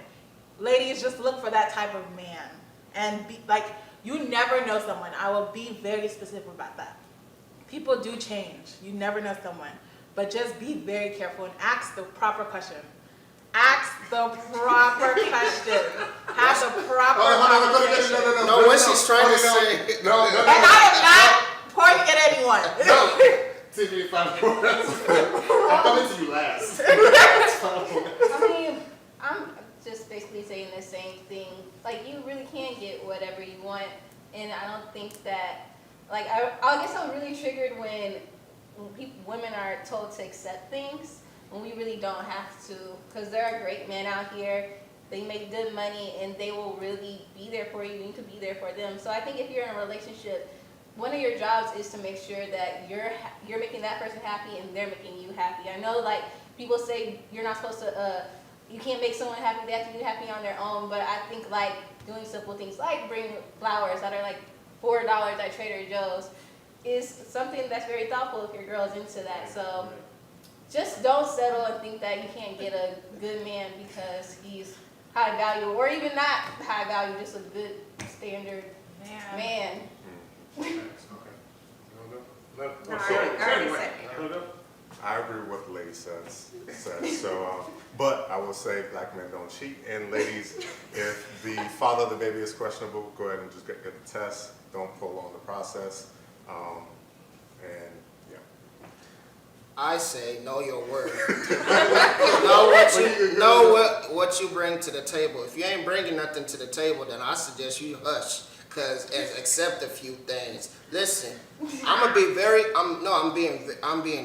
S5: Ladies, just look for that type of man. And you never know someone. I will be very specific about that. People do change. You never know someone. But just be very careful and ask the proper question. Ask the proper question. Have the proper conversation.
S4: No, what she's trying to say.
S1: No.
S5: And I am not pointing at anyone.
S1: No. Tiffany, final words. I'm coming to you last.
S2: I mean, I'm just basically saying the same thing. Like, you really can get whatever you want, and I don't think that, I guess I'm really triggered when women are told to accept things when we really don't have to, because there are great men out here, they make good money, and they will really be there for you. You need to be there for them. So I think if you're in a relationship, one of your jobs is to make sure that you're making that person happy and they're making you happy. I know, people say you're not supposed to, you can't make someone happy, they have to be happy on their own, but I think, doing simple things like bring flowers that are $4 at Trader Joe's is something that's very thoughtful if your girl's into that. So just don't settle and think that you can't get a good man because he's high value, or even not high value, just a good standard man.
S1: Okay.
S3: No, I already said it.
S6: I agree with what the lady says. So, but I will say black men don't cheat. And ladies, if the father of the baby is questionable, go ahead and just get the test. Don't prolong the process. And yeah.
S4: I say know your worth. know what you bring to the table. If you ain't bringing nothing to the table, then I suggest you hush. accept a few things. Listen, I'm being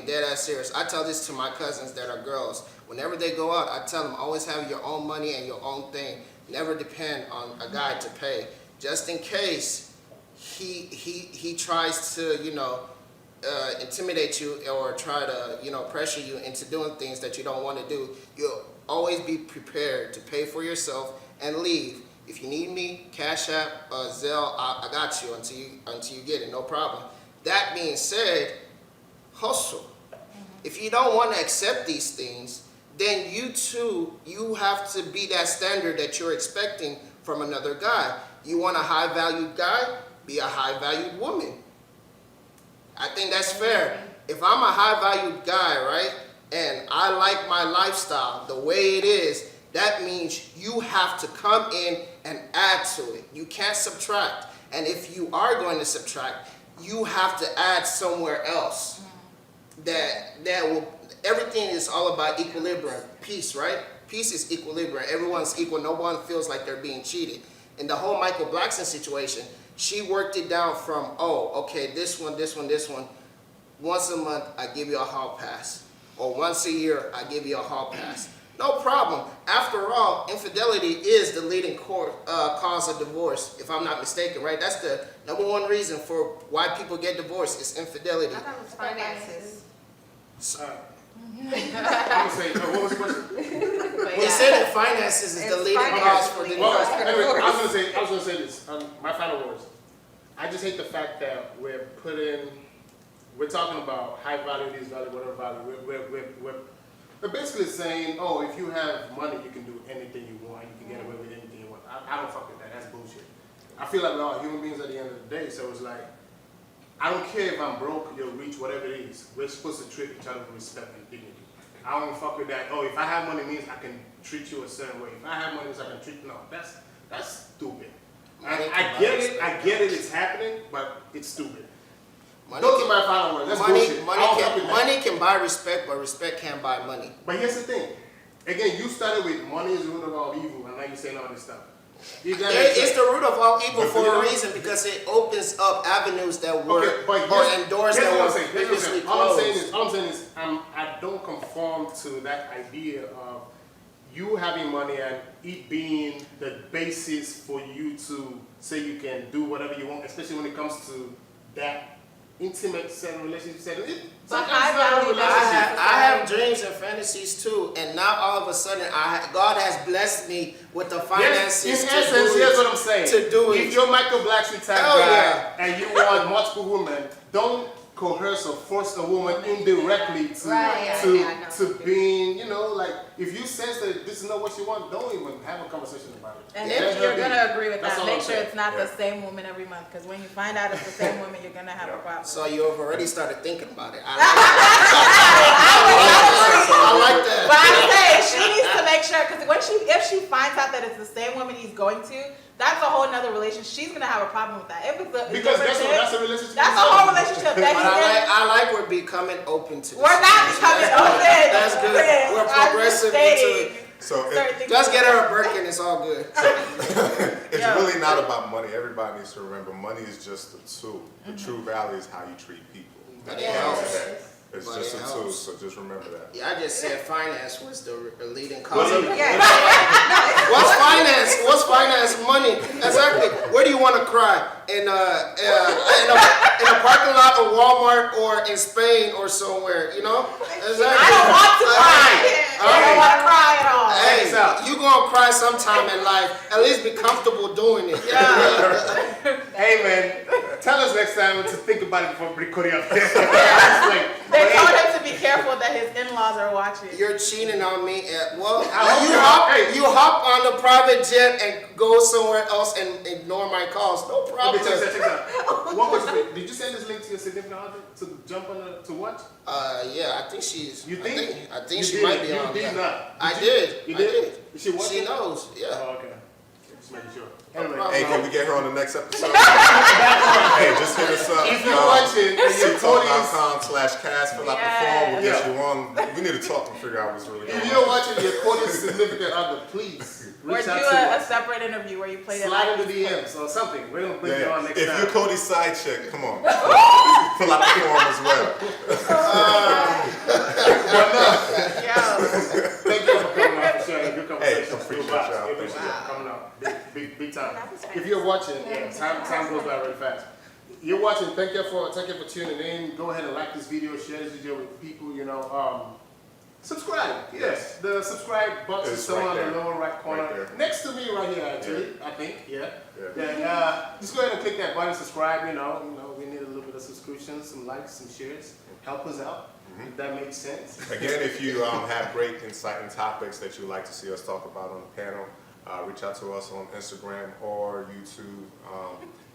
S4: dead ass serious. I tell this to my cousins that are girls. Whenever they go out, I tell them always have your own money and your own thing. Never depend on a guy to pay. Just in case he tries to, intimidate you or try to, pressure you into doing things that you don't want to do. You'll always be prepared to pay for yourself and leave. If you need me, Cash App, Zelle, I got you until you get it, no problem. That being said, hustle. If you don't want to accept these things, then you have to be that standard that you're expecting from another guy. You want a high-valued guy? Be a high-valued woman. I think that's fair. If I'm a high-valued guy, right, and I like my lifestyle the way it is, that means you have to come in and add to it. You can't subtract. And if you are going to subtract, you have to add somewhere else. Everything is all about equilibrium. Peace, right? Peace is equilibrium. Everyone's equal. No one feels like they're being cheated. In the whole Michael Blackson situation, she worked it down from, this one. Once a month, I give you a hall pass. Or once a year, I give you a hall pass. No problem. After all, infidelity is the leading cause of divorce, if I'm not mistaken, right? That's the #1 reason for why people get divorced is infidelity.
S3: I thought it was finances.
S1: I'm gonna say, what was the question?
S4: He said that finances is the leading cause for divorce.
S1: Well, anyway, I was gonna say this. My final words. I just hate the fact that we're talking about high value, this value, whatever value. We're basically saying, if you have money, you can do anything you want. You can get away with anything you want. I don't fuck with that. That's bullshit. I feel like we're all human beings at the end of the day. So it's like, I don't care if I'm broke, you're rich, whatever it is. We're supposed to treat each other with respect and dignity. I don't fuck with that. If I have money means I can treat you a certain way. If I have money means I can treat you. No, that's stupid. I get it, it's happening, but it's stupid. Those are my final words. That's bullshit.
S4: Money can buy respect, but respect can't buy money.
S1: But here's the thing. Again, you started with money is the root of all evil, and now you're saying all this stuff.
S4: It's the root of all evil for a reason, because it opens up avenues that were or doors that were previously closed.
S1: All I'm saying is I don't conform to that idea of you having money and it being the basis for you to say you can do whatever you want, especially when it comes to that intimate relationship setting.
S5: But high value
S4: I have dreams and fantasies too, and now all of a sudden God has blessed me with the finances.
S1: Yes, in essence, here's what I'm saying.
S4: To do it.
S1: If you're Michael Blackson type guy and you want multiple women, don't coerce or force a woman indirectly to being, like, if you sense that this is not what you want, don't even have a conversation about it.
S5: And if you're going to agree with that, make sure it's not the same woman every month, because when you find out it's the same woman, you're going to have a problem.
S4: So you've already started thinking about it. I like that.
S5: But I'm saying she needs to make sure, because if she finds out that it's the same woman he's going to, that's a whole nother relationship. She's gonna have a problem with that. If it's
S1: because that's a relationship.
S5: That's a whole relationship.
S4: I like we're becoming open to this.
S5: We're not becoming open.
S4: That's good. We're progressive into it.
S6: So
S4: just get her a Birkin, it's all good.
S6: It's really not about money. Everybody needs to remember money is just a tool. The true value is how you treat people. It's just a tool, so just remember that.
S4: Yeah, I just said finance was the leading cause of it. What's finance? What's finance? Money. Exactly. Where do you want to cry? In a parking lot of Walmart or in Spain or somewhere, Exactly.
S5: I don't want to cry. I don't want to cry at all.
S4: Hey, you gonna cry sometime in life. At least be comfortable doing it.
S5: Yeah.
S1: Hey man, tell us next time to think about it before we Kody up there.
S5: They told him to be careful that his in-laws are watching.
S4: You're cheating on me. You hop on the private jet and go somewhere else and ignore my calls. No problem.
S1: Check this out. One question. Did you send this link to your significant other to jump on to watch?
S4: Yeah, I think she's.
S1: You think?
S4: I think she might be on.
S1: You did not.
S4: I did.
S1: You did?
S4: She knows. Yeah.
S1: Oh, okay. Just making sure. Anyway,
S6: Hey, can we get her on the next episode? Hey, just hit us up.
S1: if you're watching and your Kody is
S6: cTalk.com/cast, fill out the form, we'll get you on. We need to talk and figure out what's really going
S1: if
S6: on.
S1: you're watching your Kody significant other, please
S5: Or
S1: reach
S5: do
S1: out to
S5: a
S1: us.
S5: separate interview where you play the
S1: Slide in the DMs or something. We're gonna bring you on next
S6: If
S1: time.
S6: you're Cody's side chick, come on. Fill out the form as well.
S1: Thank you for coming out for sharing a good
S6: Hey,
S1: conversation.
S6: appreciate
S1: Good vibes.
S6: y'all.
S1: We appreciate
S6: Thank
S1: y'all coming out. Big time.
S3: That was
S1: If you're watching,
S2: Yeah.
S1: time goes by really fast. You're watching, thank you for tuning in. Go ahead and like this video, share this video with people, subscribe. Yes, the subscribe button is
S6: It's
S1: somewhere
S6: right
S1: in the
S6: there.
S1: lower right corner.
S6: Right there.
S1: Next to me right here, actually, I think, yeah.
S6: Yeah.
S1: Just go ahead and click that button, subscribe, we need a little bit of subscriptions, some likes, some shares. Help us out, if that makes sense.
S6: Again, if you have great insight and topics that you'd like to see us talk about on the panel, reach out to us on Instagram or YouTube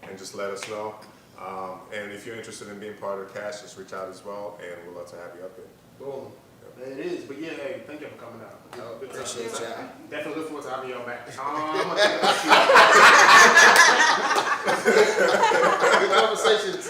S6: and just let us know. And if you're interested in being part of the cast, just reach out as well, and we'd love to have you up there.
S1: Boom. There it is. But yeah, hey, thank you for coming out. Good time.
S4: Appreciate y'all.
S1: Definitely look forward to having you on back. I'm gonna think about you. Good conversations.